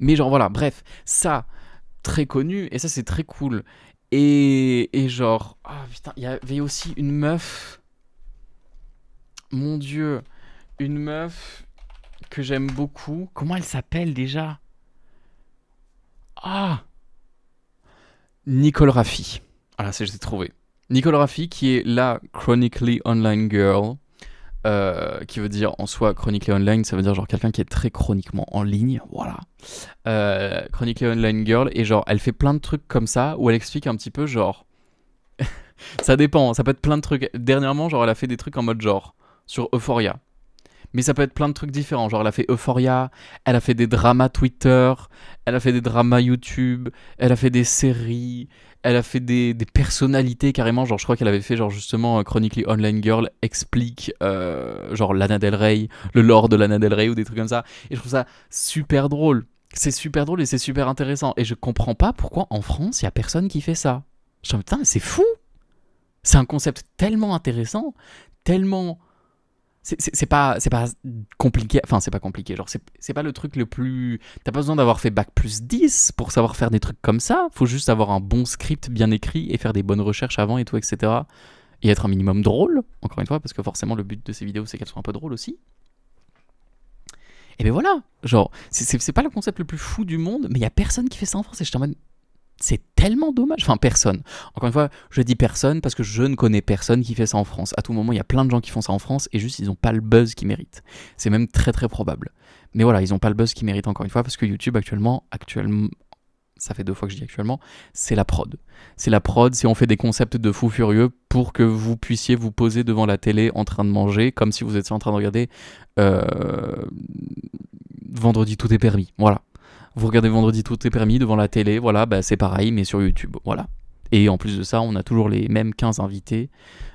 Mais genre voilà, bref, ça très connu et ça c'est très cool. Et genre, ah putain, il y avait aussi une meuf. Mon dieu, une meuf que j'aime beaucoup. Comment elle s'appelle déjà? Ah, Nicole Raffi. Voilà, c'est je l'ai trouvé. Nicole Raffi qui est la Chronically Online Girl, qui veut dire en soi Chronically Online, ça veut dire genre quelqu'un qui est très chroniquement en ligne, voilà. Chronically Online Girl, et genre elle fait plein de trucs comme ça où elle explique un petit peu genre. Ça dépend, ça peut être plein de trucs. Dernièrement, genre elle a fait des trucs en mode genre sur Euphoria. Mais ça peut être plein de trucs différents. Genre, elle a fait Euphoria, elle a fait des dramas Twitter, elle a fait des dramas YouTube, elle a fait des séries, elle a fait des personnalités carrément. Genre, je crois qu'elle avait fait, genre, justement, Chronically Online Girl explique, genre, Lana Del Rey, le lore de Lana Del Rey ou des trucs comme ça. Et je trouve ça super drôle. C'est super drôle et c'est super intéressant. Et je comprends pas pourquoi en France, il y a personne qui fait ça. Je me dis, putain, mais c'est fou! C'est un concept tellement intéressant, tellement. C'est pas compliqué, enfin c'est pas compliqué, genre c'est pas le truc le plus. T'as pas besoin d'avoir fait bac+10 pour savoir faire des trucs comme ça, faut juste avoir un bon script bien écrit et faire des bonnes recherches avant et tout, etc. Et être un minimum drôle, encore une fois, parce que forcément le but de ces vidéos c'est qu'elles soient un peu drôles aussi. Et ben voilà, genre c'est pas le concept le plus fou du monde, mais il y a personne qui fait ça en France et je suis en mode. C'est tellement dommage. Enfin, personne. Encore une fois, je dis personne parce que je ne connais personne qui fait ça en France. À tout moment, il y a plein de gens qui font ça en France et juste, ils n'ont pas le buzz qu'ils méritent. C'est même très très probable. Mais voilà, ils n'ont pas le buzz qu'ils méritent encore une fois parce que YouTube actuellement, ça fait 2 fois que je dis actuellement, c'est la prod. C'est la prod, si on fait des concepts de fou furieux pour que vous puissiez vous poser devant la télé en train de manger, comme si vous étiez en train de regarder Vendredi tout est permis. Voilà. Vous regardez Vendredi tout est permis devant la télé, voilà, bah c'est pareil, mais sur YouTube, voilà. Et en plus de ça, on a toujours les mêmes 15 invités,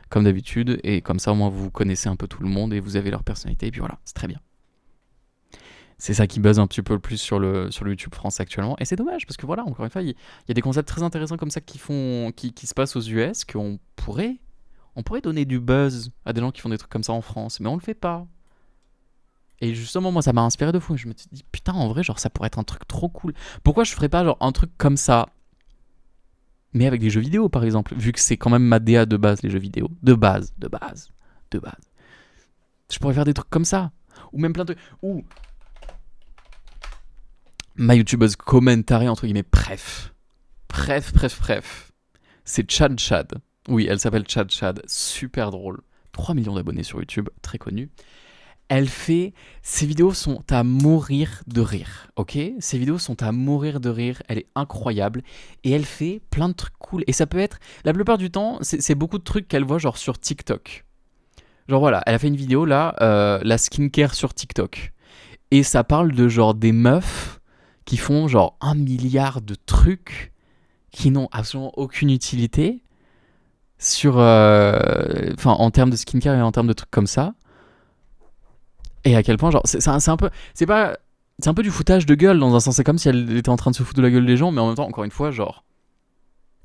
comme d'habitude, et comme ça, au moins, vous connaissez un peu tout le monde et vous avez leur personnalité, et puis voilà, c'est très bien. C'est ça qui buzz un petit peu le plus sur le YouTube France actuellement. Et c'est dommage, parce que voilà, encore une fois, il y a des concepts très intéressants comme ça qui se passent aux US, on pourrait donner du buzz à des gens qui font des trucs comme ça en France, mais on le fait pas. Et justement, moi, ça m'a inspiré de fou. Je me suis dit, putain, en vrai, genre, ça pourrait être un truc trop cool. Pourquoi je ferais pas, genre, un truc comme ça, mais avec des jeux vidéo, par exemple, vu que c'est quand même ma DA de base, les jeux vidéo. De base. Je pourrais faire des trucs comme ça. Ou même plein de trucs. Ou ma youtubeuse commentary, entre guillemets, bref. C'est Chad Chad. Oui, elle s'appelle Chad Chad. Super drôle. 3 millions d'abonnés sur YouTube, très connue. Elle fait... Ses vidéos sont à mourir de rire, ok? Ses vidéos sont à mourir de rire, elle est incroyable. Et elle fait plein de trucs cool. Et ça peut être... La plupart du temps, c'est beaucoup de trucs qu'elle voit genre sur TikTok. Genre voilà, elle a fait une vidéo là, la skincare sur TikTok. Et ça parle de genre des meufs qui font genre 1 milliard de trucs qui n'ont absolument aucune utilité sur... en termes de skincare et en termes de trucs comme ça. Et à quel point, genre, c'est un peu. C'est un peu du foutage de gueule dans un sens. C'est comme si elle était en train de se foutre de la gueule des gens, mais en même temps, encore une fois, genre.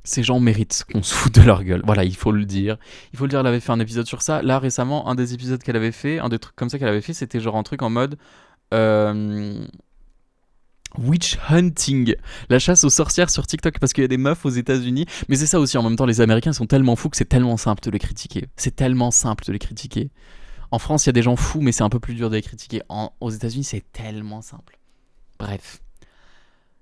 Ces gens méritent qu'on se foute de leur gueule. Voilà, il faut le dire. Elle avait fait un épisode sur ça. Là, récemment, un des épisodes qu'elle avait fait, un des trucs comme ça qu'elle avait fait, c'était genre un truc en mode. Witch hunting, la chasse aux sorcières sur TikTok, parce qu'il y a des meufs aux États-Unis. Mais c'est ça aussi, en même temps, les Américains sont tellement fous que c'est tellement simple de les critiquer. En France, il y a des gens fous, mais c'est un peu plus dur de les critiquer. Aux États-Unis, c'est tellement simple. Bref.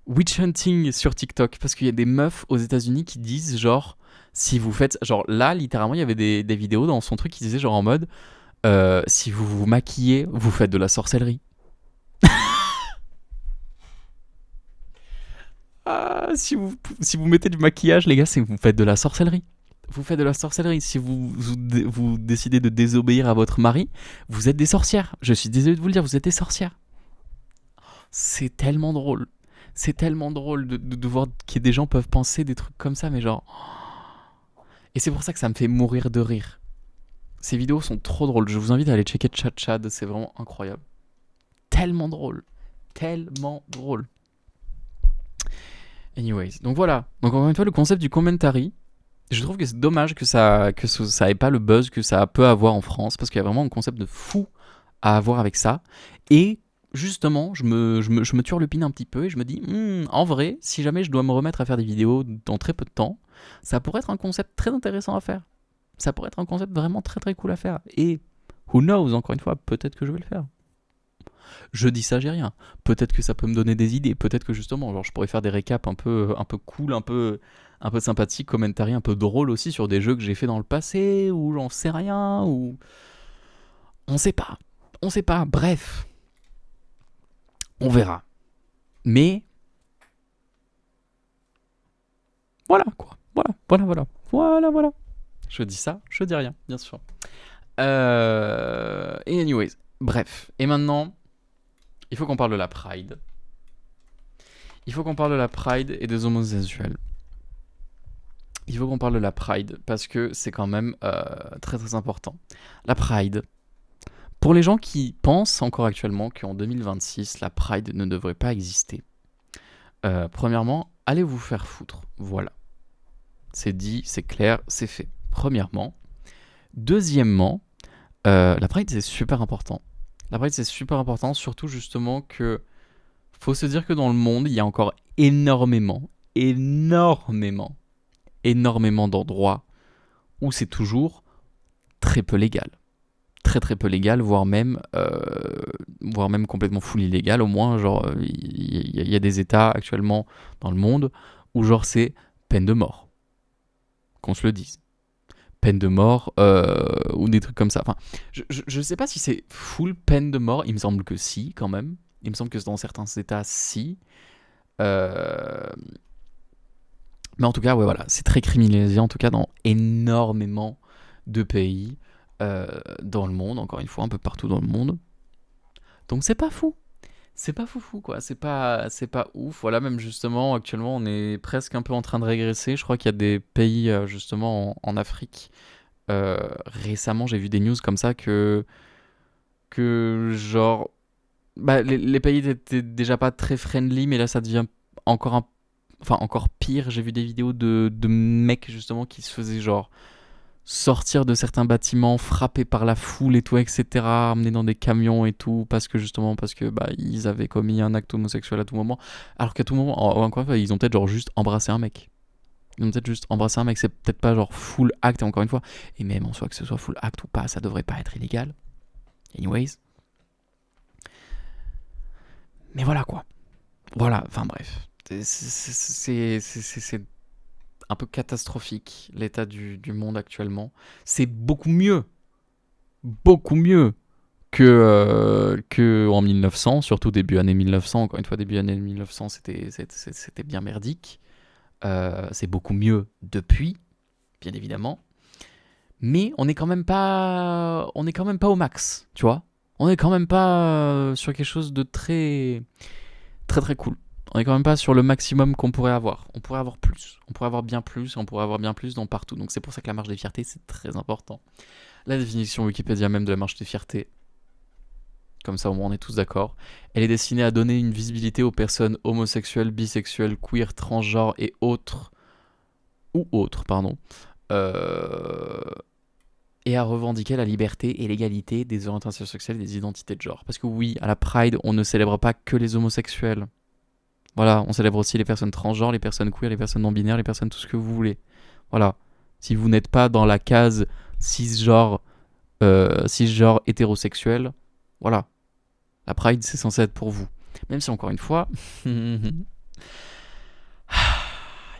Witch hunting sur TikTok, parce qu'il y a des meufs aux États-Unis qui disent genre, si vous faites. Genre là, littéralement, il y avait des vidéos dans son truc qui disaient genre en mode, si vous vous maquillez, vous faites de la sorcellerie. Si vous mettez du maquillage, les gars, c'est que vous faites de la sorcellerie. Vous faites de la sorcellerie. Si vous décidez de désobéir à votre mari, vous êtes des sorcières. Je suis désolé de vous le dire, vous êtes des sorcières. C'est tellement drôle. C'est tellement drôle de voir que des gens peuvent penser des trucs comme ça, mais genre... Et c'est pour ça que ça me fait mourir de rire. Ces vidéos sont trop drôles. Je vous invite à aller checker Chad Chad, c'est vraiment incroyable. Tellement drôle. Anyways, donc voilà. Donc encore une fois, le concept du commentary, je trouve que c'est dommage que ça ait pas le buzz que ça peut avoir en France, parce qu'il y a vraiment un concept de fou à avoir avec ça. Et justement, je me turlupine un petit peu et je me dis, en vrai, si jamais je dois me remettre à faire des vidéos dans très peu de temps, ça pourrait être un concept très intéressant à faire. Ça pourrait être un concept vraiment très très cool à faire. Et who knows, encore une fois, peut-être que je vais le faire. Je dis ça, j'ai rien. Peut-être que ça peut me donner des idées. Peut-être que justement, genre, je pourrais faire des récaps un peu cool, un peu sympathique, commentary un peu drôle aussi sur des jeux que j'ai fait dans le passé, ou j'en sais rien, ou... On sait pas. Bref. On verra. Mais... Voilà, quoi. Voilà. Je dis ça, je dis rien, bien sûr. Et anyways, bref. Et maintenant... Il faut qu'on parle de la Pride. Il faut qu'on parle de la Pride et des homosexuels. Il faut qu'on parle de la Pride parce que c'est quand même très très important. La Pride. Pour les gens qui pensent encore actuellement qu'en 2026, la Pride ne devrait pas exister. Premièrement, allez vous faire foutre. Voilà. C'est dit, c'est clair, c'est fait. Premièrement. Deuxièmement, la Pride c'est super important. La Pride c'est super important, surtout justement que faut se dire que dans le monde, il y a encore énormément d'endroits où c'est toujours très peu légal. Très très peu légal, voire même complètement full illégal. Au moins, genre, il y a des états actuellement dans le monde où genre c'est peine de mort. Qu'on se le dise. Peine de mort ou des trucs comme ça. Enfin, je sais pas si c'est full peine de mort. Il me semble que si, quand même. Il me semble que dans certains états, si. Mais en tout cas, ouais, voilà, c'est très criminalisé, en tout cas dans énormément de pays dans le monde, encore une fois, un peu partout dans le monde. Donc c'est pas fou. c'est pas foufou, quoi. C'est pas ouf. Voilà, même justement, actuellement, on est presque un peu en train de régresser. Je crois qu'il y a des pays, justement, en Afrique. Récemment, j'ai vu des news comme ça que genre, bah, les pays étaient déjà pas très friendly, mais là, ça devient encore enfin, encore pire. J'ai vu des vidéos de mecs, justement, qui se faisaient genre sortir de certains bâtiments, frappés par la foule et tout, etc., emmenés dans des camions et tout, parce que bah, ils avaient commis un acte homosexuel à tout moment, alors qu'à tout moment, encore une fois, ils ont peut-être genre juste embrassé un mec. Ils ont peut-être juste embrassé un mec, c'est peut-être pas genre full acte, encore une fois, et même en soi que ce soit full acte ou pas, ça devrait pas être illégal. Anyways. Mais voilà quoi. Voilà, enfin bref. C'est un peu catastrophique l'état du monde actuellement. C'est beaucoup mieux que en 1900, surtout début année 1900. Encore une fois, début année 1900, c'était bien merdique. C'est beaucoup mieux depuis, bien évidemment. Mais on est quand même pas au max, tu vois. On est quand même pas sur quelque chose de très, très très cool. On est quand même pas sur le maximum qu'on pourrait avoir. On pourrait avoir plus. On pourrait avoir bien plus. On pourrait avoir bien plus dans partout. Donc c'est pour ça que la marche des fiertés, c'est très important. La définition Wikipédia même de la marche des fiertés, comme ça au moins on est tous d'accord. Elle est destinée à donner une visibilité aux personnes homosexuelles, bisexuelles, queer, transgenres et autres, pardon, euh, et à revendiquer la liberté et l'égalité des orientations sexuelles et des identités de genre. Parce que oui, à la Pride, on ne célèbre pas que les homosexuels. Voilà, on célèbre aussi les personnes transgenres, les personnes queer, les personnes non binaires, les personnes tout ce que vous voulez. Voilà. Si vous n'êtes pas dans la case cisgenre, cisgenre hétérosexuel, voilà. La Pride, c'est censé être pour vous. Même si, encore une fois, il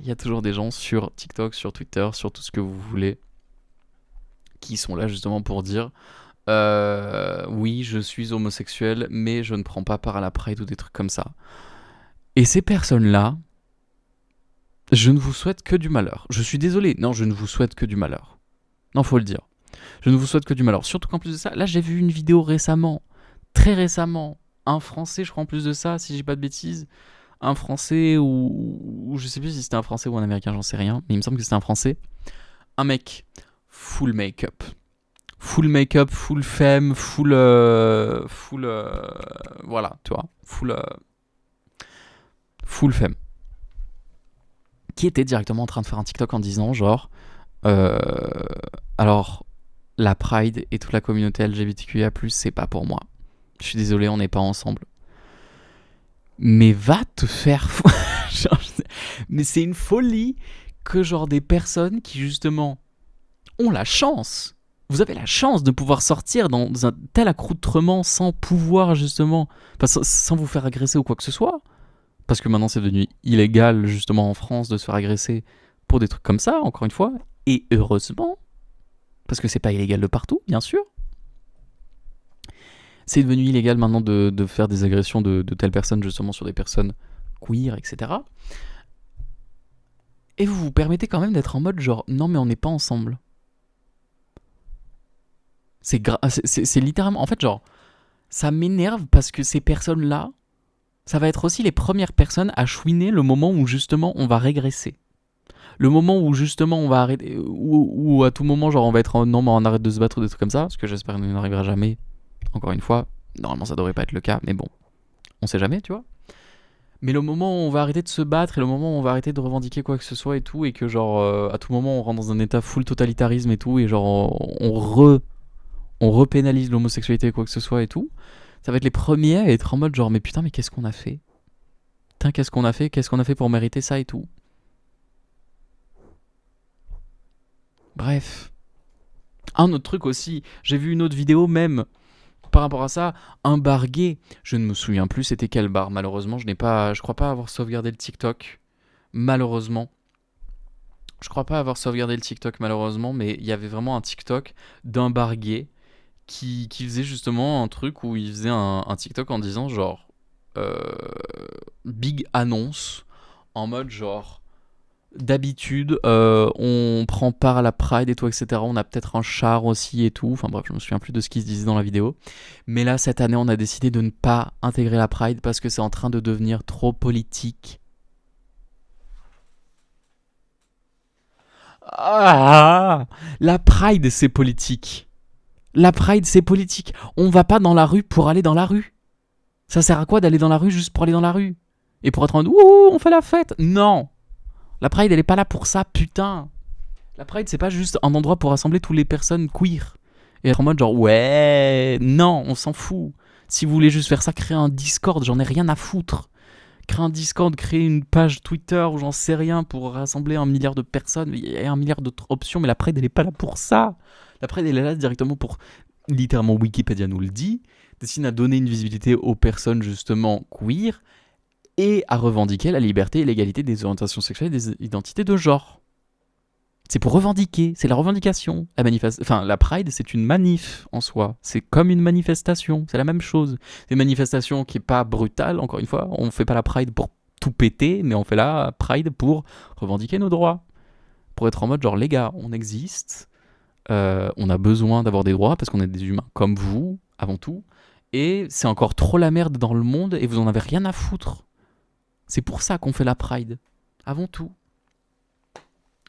y a toujours des gens sur TikTok, sur Twitter, sur tout ce que vous voulez, qui sont là justement pour dire oui, je suis homosexuel, mais je ne prends pas part à la Pride ou des trucs comme ça. Et ces personnes-là, je ne vous souhaite que du malheur. Je suis désolé, non, je ne vous souhaite que du malheur. Non, faut le dire. Je ne vous souhaite que du malheur. Surtout qu'en plus de ça, là j'ai vu une vidéo récemment, très récemment, un Français, je crois en plus de ça, si j'ai pas de bêtises, un Français ou je sais plus si c'était un Français ou un Américain, j'en sais rien, mais il me semble que c'était un Français. Un mec, full make-up. Full make-up, full femme, voilà, tu vois, full femme. Qui était directement en train de faire un TikTok en disant genre, euh, alors, la Pride et toute la communauté LGBTQIA+, c'est pas pour moi. Je suis désolé, on n'est pas ensemble. Mais va te faire genre, mais c'est une folie que genre des personnes qui justement ont la chance, vous avez la chance de pouvoir sortir dans un tel accoutrement sans pouvoir justement, enfin, sans vous faire agresser ou quoi que ce soit, parce que maintenant c'est devenu illégal justement en France de se faire agresser pour des trucs comme ça, encore une fois, et heureusement, parce que c'est pas illégal de partout, bien sûr. C'est devenu illégal maintenant de faire des agressions de telles personnes justement sur des personnes queer, etc. Et vous vous permettez quand même d'être en mode genre non mais on n'est pas ensemble. C'est littéralement, en fait genre, ça m'énerve parce que ces personnes-là, ça va être aussi les premières personnes à chouiner le moment où justement on va régresser. Le moment où justement on va arrêter, ou à tout moment genre on va être en non mais on arrête de se battre ou des trucs comme ça, ce que j'espère qu'il n'arrivera jamais. Encore une fois, normalement ça devrait pas être le cas, mais bon, on sait jamais, tu vois. Mais le moment où on va arrêter de se battre et le moment où on va arrêter de revendiquer quoi que ce soit et tout, et que genre à tout moment on rentre dans un état full totalitarisme et tout, et genre on repénalise l'homosexualité quoi que ce soit et tout, ça va être les premiers à être en mode genre mais putain mais qu'est-ce qu'on a fait? Putain qu'est-ce qu'on a fait pour mériter ça et tout. Bref. Un autre truc aussi, j'ai vu une autre vidéo même par rapport à ça, un bar gay, je ne me souviens plus c'était quel bar, malheureusement je crois pas avoir sauvegardé le TikTok, malheureusement. Je crois pas avoir sauvegardé le TikTok malheureusement, mais il y avait vraiment un TikTok d'un bar gay qui faisait justement un truc où il faisait un TikTok en disant genre big annonce en mode genre d'habitude, on prend part à la Pride et tout, etc. On a peut-être un char aussi et tout. Enfin bref, je me souviens plus de ce qui se disait dans la vidéo. Mais là, cette année, on a décidé de ne pas intégrer la Pride parce que c'est en train de devenir trop politique. Ah, la Pride, c'est politique. La Pride, c'est politique. On va pas dans la rue pour aller dans la rue. Ça sert à quoi d'aller dans la rue juste pour aller dans la rue? Et pour être en mode, ouh, on fait la fête? Non. La Pride, elle est pas là pour ça, putain. La Pride, c'est pas juste un endroit pour rassembler toutes les personnes queer. Et être en mode genre, ouais, non, on s'en fout. Si vous voulez juste faire ça, créez un Discord, j'en ai rien à foutre. Créer un Discord, créer une page Twitter ou j'en sais rien pour rassembler 1 milliard de personnes. Il y a 1 milliard d'autres options, mais la Pride, elle est pas là pour ça. La Pride, elle est là directement pour, littéralement, Wikipédia nous le dit, destine à donner une visibilité aux personnes justement queer et à revendiquer la liberté et l'égalité des orientations sexuelles et des identités de genre. C'est pour revendiquer, c'est la revendication. La Pride, c'est une manif en soi. C'est comme une manifestation, c'est la même chose. C'est une manifestation qui est pas brutale, encore une fois. On fait pas la Pride pour tout péter, mais on fait la Pride pour revendiquer nos droits. Pour être en mode genre, les gars, on existe, on a besoin d'avoir des droits parce qu'on est des humains comme vous, avant tout. Et c'est encore trop la merde dans le monde et vous en avez rien à foutre. C'est pour ça qu'on fait la Pride, avant tout.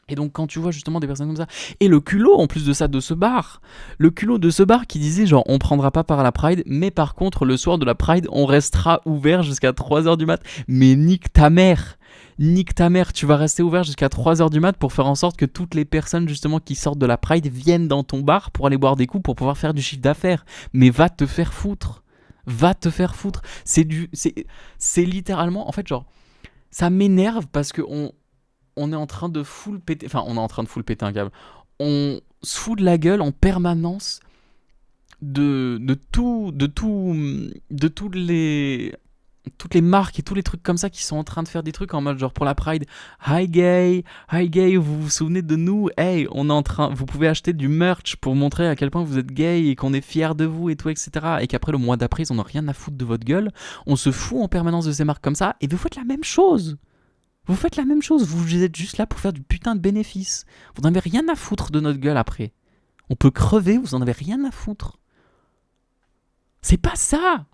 Et donc quand tu vois justement des personnes comme ça, et le culot en plus de ça de ce bar, le culot de ce bar qui disait genre on prendra pas part à la Pride, mais par contre le soir de la Pride on restera ouvert jusqu'à 3h du mat. Mais nique ta mère, tu vas rester ouvert jusqu'à 3h du mat pour faire en sorte que toutes les personnes justement qui sortent de la Pride viennent dans ton bar pour aller boire des coups pour pouvoir faire du chiffre d'affaires. Mais va te faire foutre, c'est littéralement en fait genre ça m'énerve parce que on est en train de full péter, enfin on est en train de full péter un câble. On se fout de la gueule en permanence de toutes les marques et tous les trucs comme ça qui sont en train de faire des trucs en mode genre pour la Pride, hi gay, vous vous souvenez de nous, hey, vous pouvez acheter du merch pour montrer à quel point vous êtes gay et qu'on est fiers de vous et tout, etc. Et qu'après le mois d'après ils en ont rien à foutre de votre gueule. On se fout en permanence de ces marques comme ça et vous faites la même chose. Vous faites la même chose, vous êtes juste là pour faire du putain de bénéfice. Vous n'en avez rien à foutre de notre gueule après. On peut crever, vous en avez rien à foutre. C'est pas ça.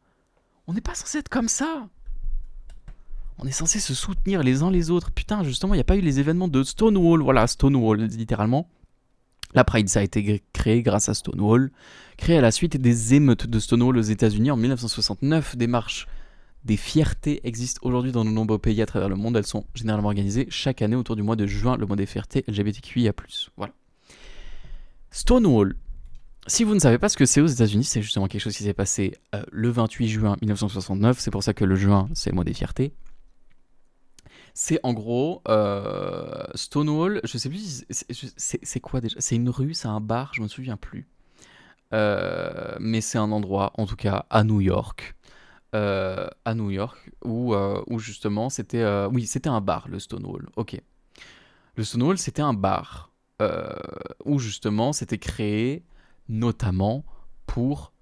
On n'est pas censé être comme ça. On est censé se soutenir les uns les autres. Putain, justement, il n'y a pas eu les événements de Stonewall. Voilà, Stonewall, littéralement. La Pride, ça a été créé grâce à Stonewall. Créé à la suite des émeutes de Stonewall aux États-Unis en 1969. Des marches, des fiertés existent aujourd'hui dans de nombreux pays à travers le monde. Elles sont généralement organisées chaque année autour du mois de juin, le mois des fiertés LGBTQIA+. Voilà. Stonewall. Si vous ne savez pas ce que c'est aux États-Unis, c'est justement quelque chose qui s'est passé le 28 juin 1969. C'est pour ça que le juin, c'est le mois des fiertés. C'est en gros Stonewall. Je sais plus. C'est quoi déjà? C'est une rue, c'est un bar, je me souviens plus. Mais c'est un endroit, en tout cas à New York. Où justement c'était oui, c'était un bar, le Stonewall. Ok. Le Stonewall, c'était un bar où justement c'était créé notamment pour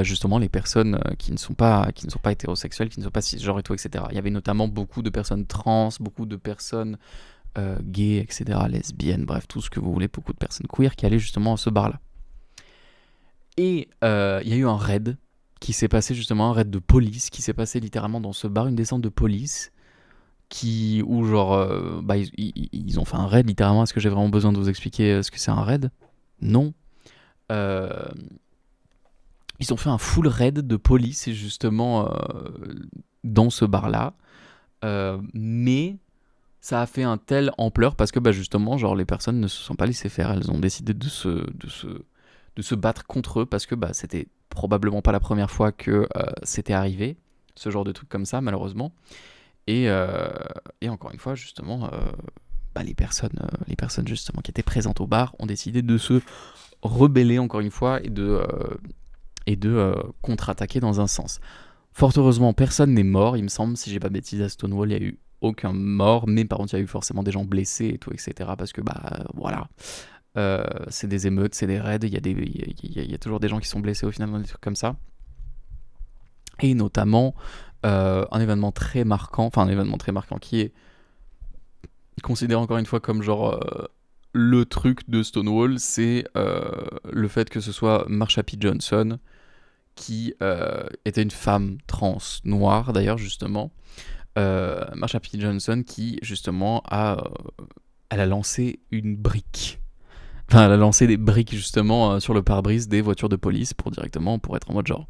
justement les personnes qui ne sont pas hétérosexuelles, qui ne sont pas cisgenres et tout, etc. Il y avait notamment beaucoup de personnes trans, beaucoup de personnes gays, etc., lesbiennes, bref, tout ce que vous voulez, beaucoup de personnes queer qui allaient justement à ce bar-là. Et il y a eu un raid qui s'est passé justement, un raid de police qui s'est passé littéralement dans ce bar, une descente de police où genre ils ont fait un raid littéralement. Est-ce que j'ai vraiment besoin de vous expliquer ce que c'est un raid? Non. Ils ont fait un full raid de police justement dans ce bar-là. Mais ça a fait un tel ampleur parce que justement genre les personnes ne se sont pas laissées faire. Elles ont décidé de se battre contre eux parce que c'était probablement pas la première fois que c'était arrivé, ce genre de truc comme ça malheureusement. Et encore une fois justement les personnes justement qui étaient présentes au bar ont décidé de se rebeller encore une fois et de contre-attaquer dans un sens. Fort heureusement, personne n'est mort, il me semble, si j'ai pas de bêtises, à Stonewall, il n'y a eu aucun mort, mais par contre, il y a eu forcément des gens blessés et tout, etc. Parce que, voilà, c'est des émeutes, c'est des raids, il y a toujours des gens qui sont blessés au final dans des trucs comme ça. Et notamment, un événement très marquant qui est considéré encore une fois comme genre le truc de Stonewall, c'est le fait que ce soit Marsha P. Johnson qui était une femme trans noire d'ailleurs justement. Marsha P. Johnson qui justement elle a lancé une brique. Enfin, elle a lancé des briques justement sur le pare-brise des voitures de police pour être en mode genre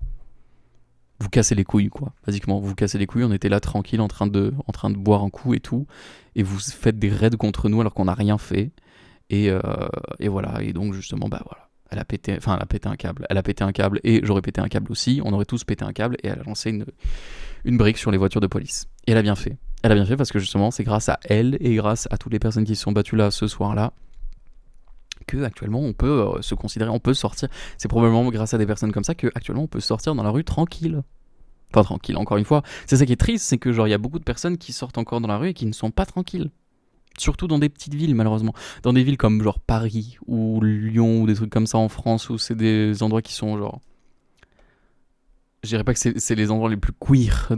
vous cassez les couilles quoi. Basiquement, vous cassez les couilles, on était là tranquille en train de boire un coup et tout, et vous faites des raids contre nous alors qu'on n'a rien fait. Et voilà, et donc justement, bah voilà, elle a pété un câble. Elle a pété un câble et j'aurais pété un câble aussi, on aurait tous pété un câble et elle a lancé une brique sur les voitures de police. Et elle a bien fait. Elle a bien fait parce que justement, c'est grâce à elle et grâce à toutes les personnes qui se sont battues là ce soir-là que actuellement on peut se considérer, on peut sortir. C'est probablement grâce à des personnes comme ça que actuellement on peut sortir dans la rue tranquille. Enfin tranquille, encore une fois. C'est ça qui est triste, c'est que genre il y a beaucoup de personnes qui sortent encore dans la rue et qui ne sont pas tranquilles. Surtout dans des petites villes malheureusement. Dans des villes comme genre Paris ou Lyon ou des trucs comme ça en France où c'est des endroits qui sont genre... Je dirais pas que c'est les endroits les plus queer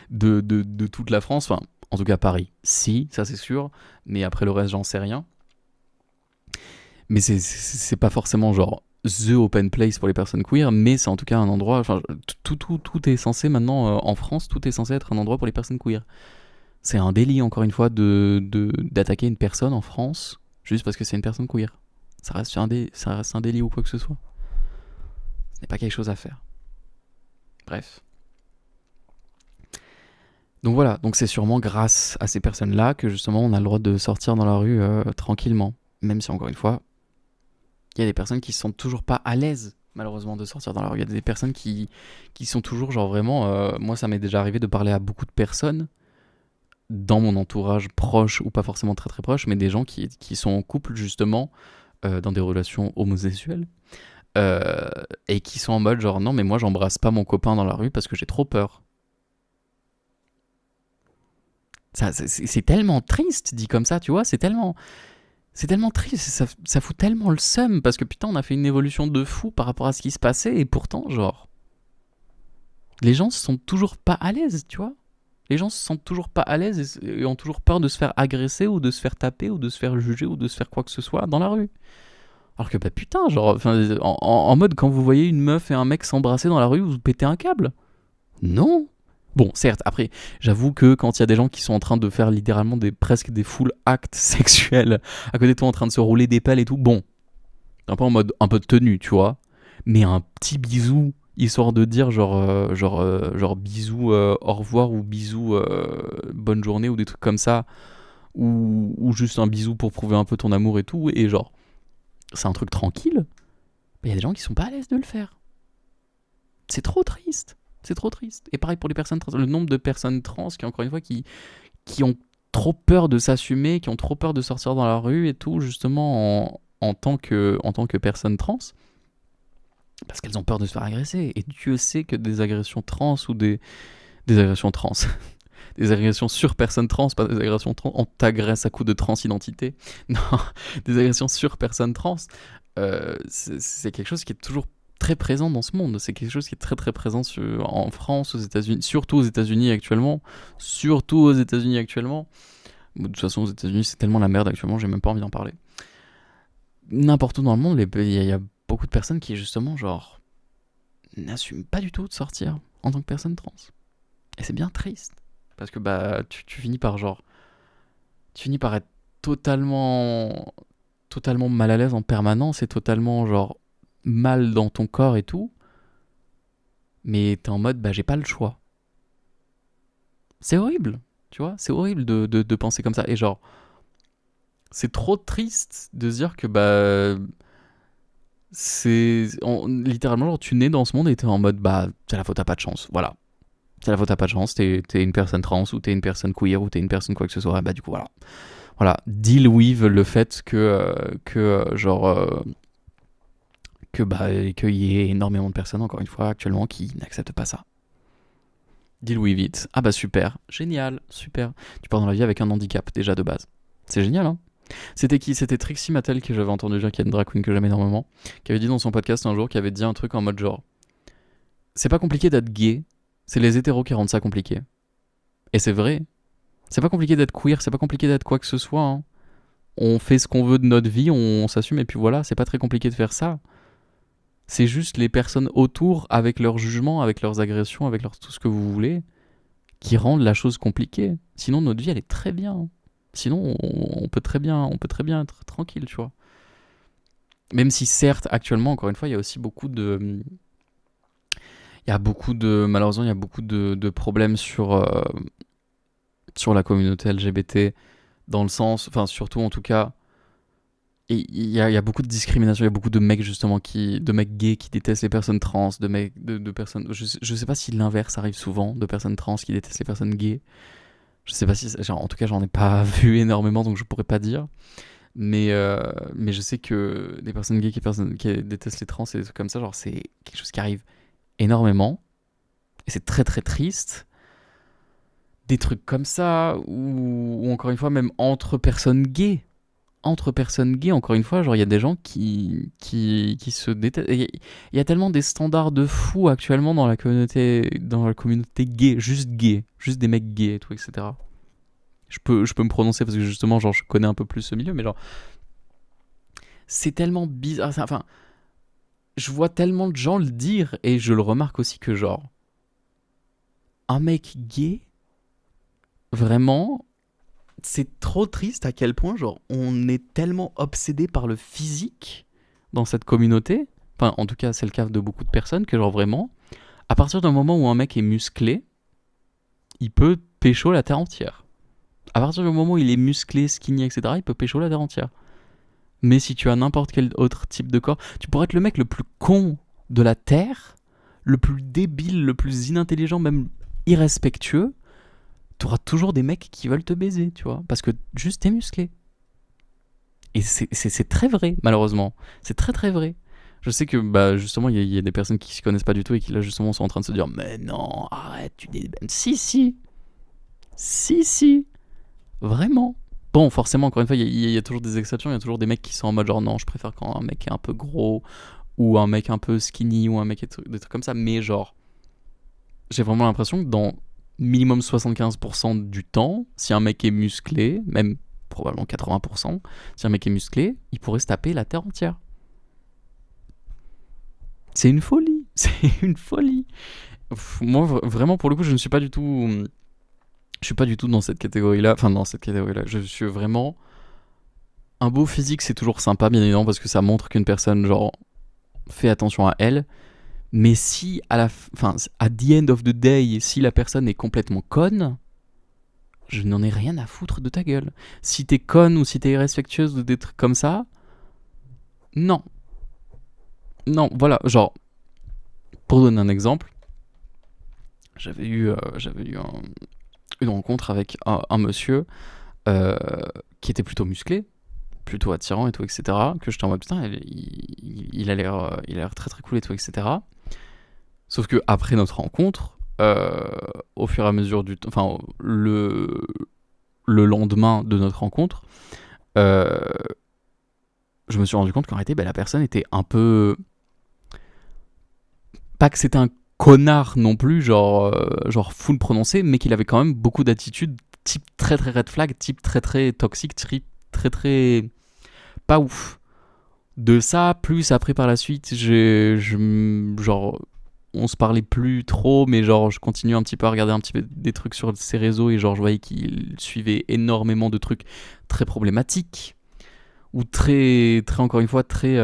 de toute la France. Enfin, en tout cas Paris. Si, ça c'est sûr. Mais après le reste, j'en sais rien. Mais c'est pas forcément genre the open place pour les personnes queer, mais c'est en tout cas un endroit. Enfin, tout est censé maintenant en France, tout est censé être un endroit pour les personnes queer. C'est un délit encore une fois d'attaquer une personne en France juste parce que c'est une personne queer. Ça reste un délit ou quoi que ce soit. Ce n'est pas quelque chose à faire. Bref. Donc voilà, donc c'est sûrement grâce à ces personnes-là que justement on a le droit de sortir dans la rue tranquillement. Même si encore une fois, il y a des personnes qui se sentent toujours pas à l'aise malheureusement de sortir dans la rue. Il y a des personnes qui sont toujours genre vraiment... moi ça m'est déjà arrivé de parler à beaucoup de personnes dans mon entourage proche ou pas forcément très très proche, mais des gens qui sont en couple justement dans des relations homosexuelles et qui sont en mode genre non mais moi j'embrasse pas mon copain dans la rue parce que j'ai trop peur. Ça, c'est tellement triste dit comme ça, tu vois, c'est tellement triste, ça fout tellement le seum parce que putain on a fait une évolution de fou par rapport à ce qui se passait et pourtant genre les gens se sont toujours pas à l'aise, tu vois. Les gens se sentent toujours pas à l'aise et ont toujours peur de se faire agresser ou de se faire taper ou de se faire juger ou de se faire quoi que ce soit dans la rue. Alors que bah putain, genre, en mode quand vous voyez une meuf et un mec s'embrasser dans la rue, vous pétez un câble. Non. Bon, certes, après, j'avoue que quand il y a des gens qui sont en train de faire littéralement presque des full actes sexuels à côté de toi en train de se rouler des pelles et tout, bon, un peu en mode un peu de tenue, tu vois. Mais un petit bisou, histoire de dire genre bisous au revoir ou bisous bonne journée ou des trucs comme ça, ou juste un bisou pour prouver un peu ton amour et tout, et genre, c'est un truc tranquille, il y a des gens qui sont pas à l'aise de le faire. C'est trop triste. C'est trop triste. Et pareil pour les personnes trans, le nombre de personnes trans qui, encore une fois, qui ont trop peur de s'assumer, qui ont trop peur de sortir dans la rue et tout, justement en tant que personne trans, parce qu'elles ont peur de se faire agresser. Et Dieu sait que des agressions trans ou des agressions trans, des agressions sur personnes trans, pas des agressions trans, on t'agresse à coup de transidentité. Non, des agressions sur personnes trans, c'est quelque chose qui est toujours très présent dans ce monde. C'est quelque chose qui est très très présent en France, aux États-Unis, surtout aux États-Unis actuellement. De toute façon, aux États-Unis, c'est tellement la merde actuellement, j'ai même pas envie d'en parler. N'importe où dans le monde, il y a beaucoup de personnes qui, justement, genre, n'assument pas du tout de sortir en tant que personne trans. Et c'est bien triste. Parce que, bah, tu finis par, genre... Tu finis par être totalement mal à l'aise en permanence et totalement, genre, mal dans ton corps et tout. Mais t'es en mode, bah, j'ai pas le choix. C'est horrible, tu vois. C'est horrible de penser comme ça. Et genre, c'est trop triste de se dire que, bah... littéralement, genre, tu nais dans ce monde et t'es en mode, bah, c'est la faute à pas de chance. Voilà. C'est la faute à pas de chance. T'es une personne trans ou t'es une personne queer ou t'es une personne quoi que ce soit. Bah, du coup, voilà. Voilà. Deal with le fait qu'il y ait énormément de personnes, encore une fois, actuellement, qui n'acceptent pas ça. Deal with it. Ah bah super, génial, super. Tu pars dans la vie avec un handicap, déjà de base. C'est génial, hein. C'était qui? C'était Trixie Mattel que j'avais entendu dire, qui est une drag queen que j'aime énormément, qui avait dit dans son podcast un jour, qui avait dit un truc en mode genre, c'est pas compliqué d'être gay, c'est les hétéros qui rendent ça compliqué. Et c'est vrai. C'est pas compliqué d'être queer, c'est pas compliqué d'être quoi que ce soit, hein. On fait ce qu'on veut de notre vie, on s'assume et puis voilà, c'est pas très compliqué de faire ça. C'est juste les personnes autour, avec leur jugement, avec leurs agressions, avec tout ce que vous voulez, qui rendent la chose compliquée. Sinon, notre vie, elle est très bien, hein. Sinon, on peut très bien être tranquille, tu vois. Même si certes, actuellement, encore une fois, il y a aussi beaucoup de... Malheureusement, il y a beaucoup de problèmes sur la communauté LGBT, dans le sens... Enfin, surtout, en tout cas... Et il y a beaucoup de discrimination, il y a beaucoup de mecs, justement, de mecs gays qui détestent les personnes trans, de mecs... De personnes... Je sais pas si l'inverse arrive souvent, de personnes trans qui détestent les personnes gays. Je sais pas si... Genre, en tout cas, j'en ai pas vu énormément, donc je pourrais pas dire. Mais je sais que des personnes gays qui détestent les trans et des trucs comme ça, genre, c'est quelque chose qui arrive énormément. Et c'est très très triste. Des trucs comme ça, ou encore une fois, même entre personnes gays. Entre personnes gays, encore une fois, genre, il y a des gens qui se détestent. Il y a tellement des standards de fous actuellement dans la communauté gay, juste des mecs gays et tout, etc. Je peux me prononcer parce que justement, genre, je connais un peu plus ce milieu, mais genre, c'est tellement bizarre. Enfin, je vois tellement de gens le dire et je le remarque aussi que, genre, un mec gay, vraiment, c'est trop triste à quel point, genre, on est tellement obsédé par le physique dans cette communauté. Enfin, en tout cas, c'est le cas de beaucoup de personnes que, genre, vraiment, à partir d'un moment où un mec est musclé, il peut pécho la terre entière. À partir du moment où il est musclé, skinny, etc., il peut pécho la terre entière. Mais si tu as n'importe quel autre type de corps, tu pourrais être le mec le plus con de la Terre, le plus débile, le plus inintelligent, même irrespectueux. T'auras toujours des mecs qui veulent te baiser, tu vois, parce que juste t'es musclé. Et c'est très vrai, malheureusement. C'est très très vrai. Je sais que bah justement il y a des personnes qui se connaissent pas du tout et qui là justement sont en train de se dire mais non arrête tu dis si vraiment. Bon, forcément, encore une fois, il y a toujours des exceptions, il y a toujours des mecs qui sont en mode genre non, je préfère quand un mec est un peu gros, ou un mec un peu skinny, ou un mec des trucs comme ça, mais genre, j'ai vraiment l'impression que dans minimum 75% du temps, si un mec est musclé, même probablement 80%, si un mec est musclé, il pourrait se taper la terre entière. C'est une folie, c'est une folie. Moi, vraiment, pour le coup, je ne suis pas du tout. Je suis pas du tout dans cette catégorie-là. Enfin, dans cette catégorie-là. Je suis vraiment. Un beau physique, c'est toujours sympa, bien évidemment, parce que ça montre qu'une personne, genre, fait attention à elle. Mais si, at the end of the day, si la personne est complètement conne, je n'en ai rien à foutre de ta gueule. Si t'es conne ou si t'es irrespectueuse ou des trucs comme ça, non. Non, voilà, genre, pour donner un exemple, j'avais eu une rencontre avec un monsieur euh, qui était plutôt musclé, plutôt attirant et tout, etc. Que j'étais en mode putain, il a l'air très très cool et tout, etc. Sauf que après notre rencontre, au fur et à mesure du temps, enfin le lendemain de notre rencontre, euh, je me suis rendu compte qu'en réalité, la personne était un peu, pas que c'était un connard non plus, genre full prononcé, mais qu'il avait quand même beaucoup d'attitudes type très très red flag, type très très toxique, type très très pas ouf. De ça, plus après par la suite, genre, on se parlait plus trop, mais genre, je continue un petit peu à regarder un petit peu des trucs sur ses réseaux et genre, je voyais qu'il suivait énormément de trucs très problématiques ou très, très encore une fois, très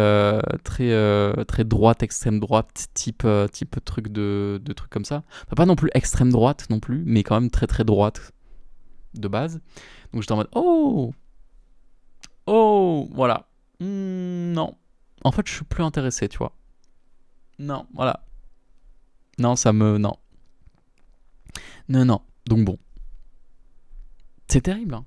droite, extrême droite, type truc de trucs comme ça. Enfin, pas non plus extrême droite non plus, mais quand même très très droite de base. Donc j'étais en mode, voilà. Non. En fait, je suis plus intéressé, tu vois. Non, voilà. Non, Non. Non, non. Donc bon. C'est terrible, hein.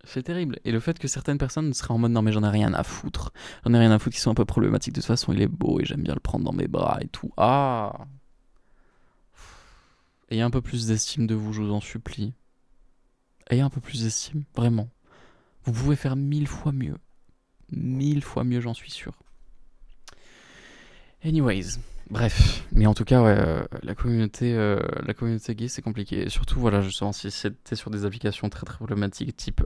C'est terrible. Et le fait que certaines personnes seraient en mode non, mais j'en ai rien à foutre. J'en ai rien à foutre qui sont un peu problématiques. De toute façon, il est beau et j'aime bien le prendre dans mes bras et tout. Ah. Ayez un peu plus d'estime de vous, je vous en supplie. Ayez un peu plus d'estime, vraiment. Vous pouvez faire 1000 fois mieux. 1000 fois mieux, j'en suis sûr. Anyways, bref. Mais en tout cas, ouais, la communauté gay, c'est compliqué. Et surtout, voilà, justement, si c'était sur des applications très très problématiques, type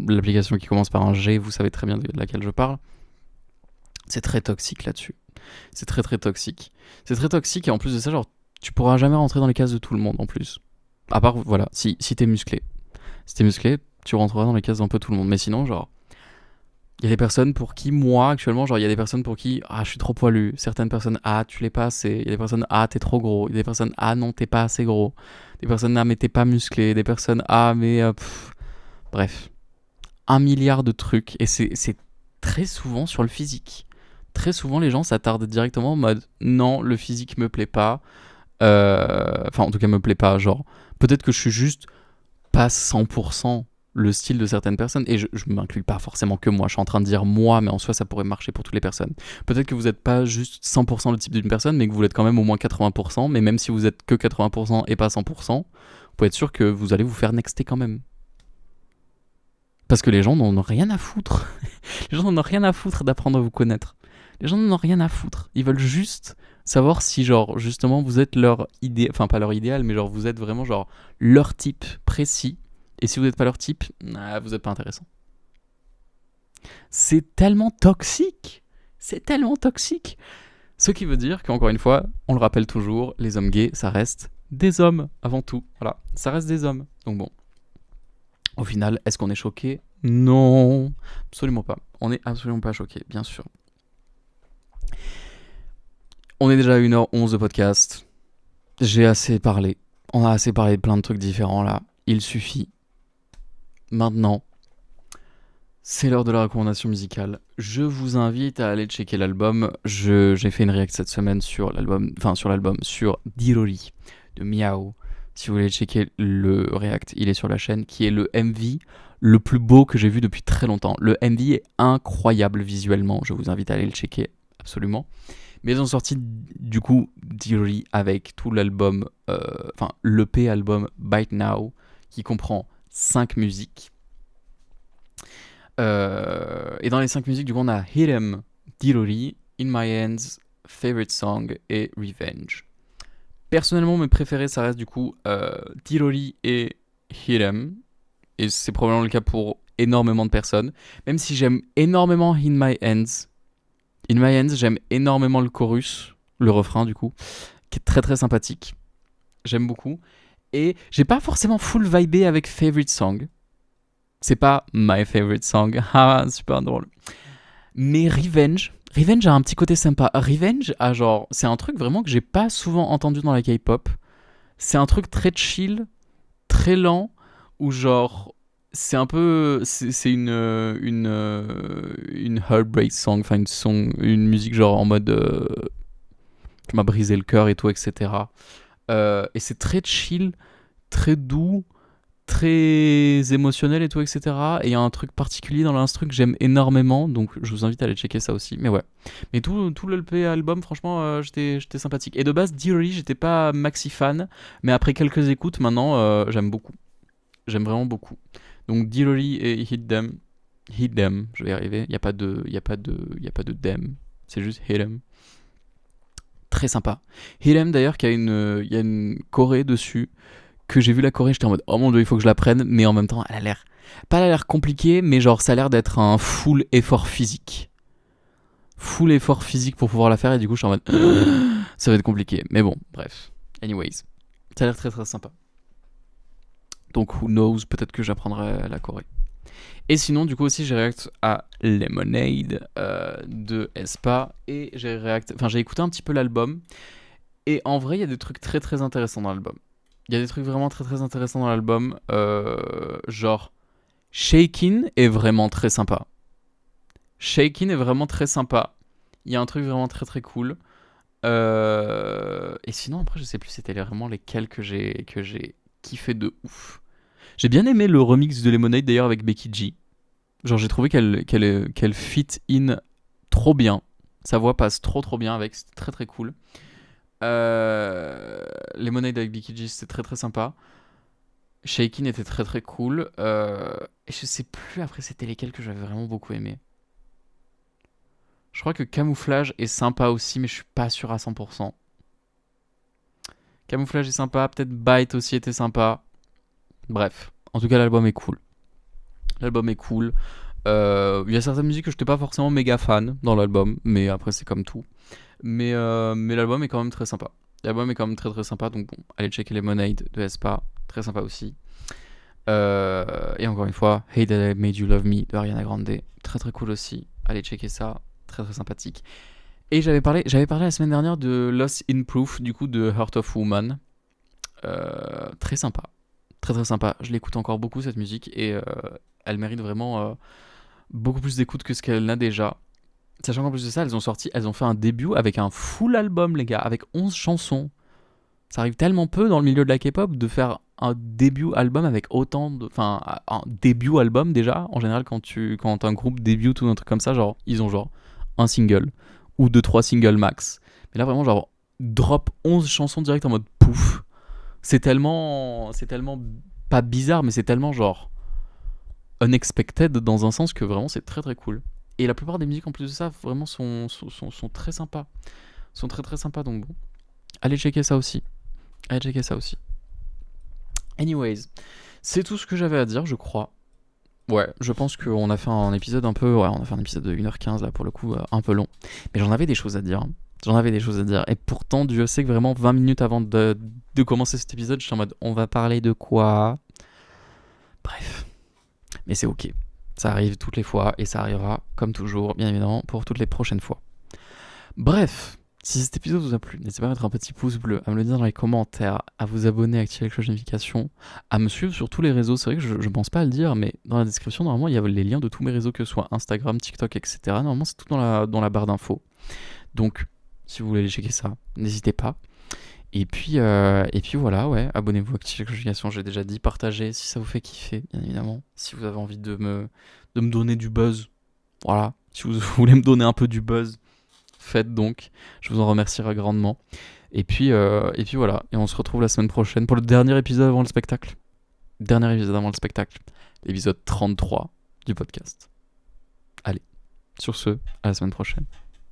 l'application qui commence par un G, vous savez très bien de laquelle je parle, c'est très toxique là-dessus. C'est très très toxique. C'est très toxique et en plus de ça, genre, tu pourras jamais rentrer dans les cases de tout le monde en plus. À part, voilà, si t'es musclé. Si t'es musclé, tu rentreras dans les cases d'un peu tout le monde. Mais sinon, genre, il y a des personnes pour qui, moi, actuellement, genre, il y a des personnes pour qui, ah, je suis trop poilu. Certaines personnes, ah, tu l'es pas assez. Il y a des personnes, ah, t'es trop gros. Il y a des personnes, ah, non, t'es pas assez gros. Des personnes, ah, mais t'es pas musclé. Des personnes, ah, mais. Bref. 1 milliard de trucs. Et c'est très souvent sur le physique. Très souvent, les gens s'attardent directement en mode, non, le physique me plaît pas. Enfin, en tout cas, me plaît pas. Genre, peut-être que je suis juste pas 100% le style de certaines personnes, et je m'inclus pas forcément que moi, je suis en train de dire moi, mais en soi ça pourrait marcher pour toutes les personnes. Peut-être que vous n'êtes pas juste 100% le type d'une personne, mais que vous l'êtes quand même au moins 80%, mais même si vous êtes que 80% et pas 100%, vous pouvez être sûr que vous allez vous faire nexter quand même. Parce que les gens n'en ont rien à foutre. Les gens n'en ont rien à foutre d'apprendre à vous connaître. Les gens n'en ont rien à foutre. Ils veulent juste savoir si, genre, justement, vous êtes leur idéal, enfin pas leur idéal, mais genre, vous êtes vraiment, genre, leur type précis. Et si vous n'êtes pas leur type, vous n'êtes pas intéressant. C'est tellement toxique. C'est tellement toxique. Ce qui veut dire qu'encore une fois, on le rappelle toujours, les hommes gays, ça reste des hommes avant tout. Voilà, ça reste des hommes. Donc bon, au final, est-ce qu'on est choqué? Non, absolument pas. On n'est absolument pas choqué, bien sûr. On est déjà à 1h11 de podcast. J'ai assez parlé. On a assez parlé de plein de trucs différents là. Il suffit. Maintenant, c'est l'heure de la recommandation musicale. Je vous invite à aller checker l'album. J'ai fait une react cette semaine sur sur Dirori de Miao. Si vous voulez checker le react, il est sur la chaîne, qui est le MV le plus beau que j'ai vu depuis très longtemps. Le MV est incroyable visuellement. Je vous invite à aller le checker, absolument. Mais ils ont sorti du coup Dirori avec tout l'album, l'EP album Bite Now, qui comprend 5 musiques. Et dans les 5 musiques, du coup, on a Hit 'Em, Dirori, In My Hands, Favorite Song et Revenge. Personnellement, mes préférés, ça reste du coup Dirori et Hit 'Em. Et c'est probablement le cas pour énormément de personnes. Même si j'aime énormément In My Hands. In My Hands, j'aime énormément le chorus, le refrain du coup, qui est très très sympathique. J'aime beaucoup. Et j'ai pas forcément full vibé avec Favorite Song. C'est pas my favorite song. Ah, super drôle. Mais Revenge a un petit côté sympa. Revenge a genre, c'est un truc vraiment que j'ai pas souvent entendu dans la K-pop. C'est un truc très chill, très lent, où genre, c'est un peu, c'est une heartbreak song, enfin une musique genre en mode, qui m'a brisé le cœur et tout, etc. Et c'est très chill, très doux, très émotionnel et tout, etc. Et il y a un truc particulier dans l'instru que j'aime énormément, donc je vous invite à aller checker ça aussi. Mais ouais. Mais tout le LP album, franchement, j'étais sympathique. Et de base, Deary, j'étais pas maxi fan, mais après quelques écoutes, maintenant, j'aime beaucoup. J'aime vraiment beaucoup. Donc Deary et Hit Them. Hit Them, je vais y arriver. Il n'y a pas de them. C'est juste Hit Them. Très sympa. Hit Them d'ailleurs, il y a une choré dessus que j'ai vu la Corée, j'étais en mode oh mon dieu, il faut que je l'apprenne, mais en même temps, elle a l'air compliquée, mais genre ça a l'air d'être un full effort physique. Full effort physique pour pouvoir la faire, et du coup, je suis en mode ça va être compliqué. Mais bon, bref. Anyways, ça a l'air très très sympa. Donc, who knows, peut-être que j'apprendrai la Corée. Et sinon, du coup, aussi, j'ai réacté à Lemonade de aespa, et j'ai écouté un petit peu l'album, et en vrai, il y a des trucs très très intéressants dans l'album. Il y a des trucs vraiment très très intéressants dans l'album. Genre, Shakin est vraiment très sympa. Shakin est vraiment très sympa. Il y a un truc vraiment très très cool. Et sinon, après, je sais plus c'était vraiment lesquels que j'ai kiffé de ouf. J'ai bien aimé le remix de Lemonade d'ailleurs avec Becky G. Genre, j'ai trouvé qu'elle fit in trop bien. Sa voix passe trop bien avec. C'était très très cool. Lemonade avec Becky G, c'était très très sympa. Shakin était très très cool. Et je sais plus après c'était lesquels que j'avais vraiment beaucoup aimé. Je crois que Camouflage est sympa aussi, mais je suis pas sûr à 100%. Camouflage est sympa, peut-être Bite aussi était sympa. Bref, en tout cas l'album est cool. L'album est cool. Il y a certaines musiques que je n'étais pas forcément méga fan dans l'album, mais après c'est comme tout. Mais l'album est quand même très sympa. L'album est quand même très très sympa, donc bon, allez checker Lemonade de aespa, très sympa aussi. Et encore une fois, Hey That I Made You Love Me de Ariana Grande, très très cool aussi. Allez checker ça, très très sympathique. Et j'avais parlé la semaine dernière de Lost in Proof, du coup de Heart of Woman. Très sympa, très très sympa. Je l'écoute encore beaucoup cette musique et elle mérite vraiment beaucoup plus d'écoute que ce qu'elle n'a déjà. Sachant qu'en plus de ça, elles ont fait un début avec un full album, les gars, avec 11 chansons. Ça arrive tellement peu dans le milieu de la K-pop de faire un début album avec autant de. Enfin, un début album déjà. En général, quand un groupe débute ou un truc comme ça, genre, ils ont genre un single ou 2-3 singles max. Mais là, vraiment, genre, drop 11 chansons direct en mode pouf. C'est tellement pas bizarre, mais c'est tellement genre unexpected dans un sens que vraiment c'est très très cool. Et la plupart des musiques en plus de ça vraiment sont très sympas. Sont très très sympas, donc bon. Allez checker ça aussi. Allez checker ça aussi. Anyways, c'est tout ce que j'avais à dire, je crois. Ouais, je pense qu'on a fait un épisode un peu... Ouais, on a fait un épisode de 1h15 là pour le coup, un peu long. Mais j'en avais des choses à dire. J'en avais des choses à dire. Et pourtant, Dieu sait que vraiment 20 minutes avant de commencer cet épisode, j'étais en mode on va parler de quoi? Bref. Mais c'est ok. Ça arrive toutes les fois et ça arrivera, comme toujours, bien évidemment, pour toutes les prochaines fois. Bref, si cet épisode vous a plu, n'hésitez pas à mettre un petit pouce bleu, à me le dire dans les commentaires, à vous abonner, à activer la cloche de notification, à me suivre sur tous les réseaux. C'est vrai que je pense pas à le dire, mais dans la description, normalement, il y a les liens de tous mes réseaux, que ce soit Instagram, TikTok, etc. Normalement, c'est tout dans la barre d'infos. Donc, si vous voulez aller checker ça, n'hésitez pas. Et puis voilà, ouais, abonnez-vous, activez la cloche de notification, j'ai déjà dit, partagez si ça vous fait kiffer, bien évidemment. Si vous avez envie de me donner du buzz, voilà, si vous voulez me donner un peu du buzz, faites donc, je vous en remercierai grandement. Et puis voilà, et on se retrouve la semaine prochaine pour le dernier épisode avant le spectacle. Dernier épisode avant le spectacle, l'épisode 33 du podcast. Allez, sur ce, à la semaine prochaine.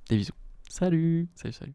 Des bisous. Salut, salut, salut.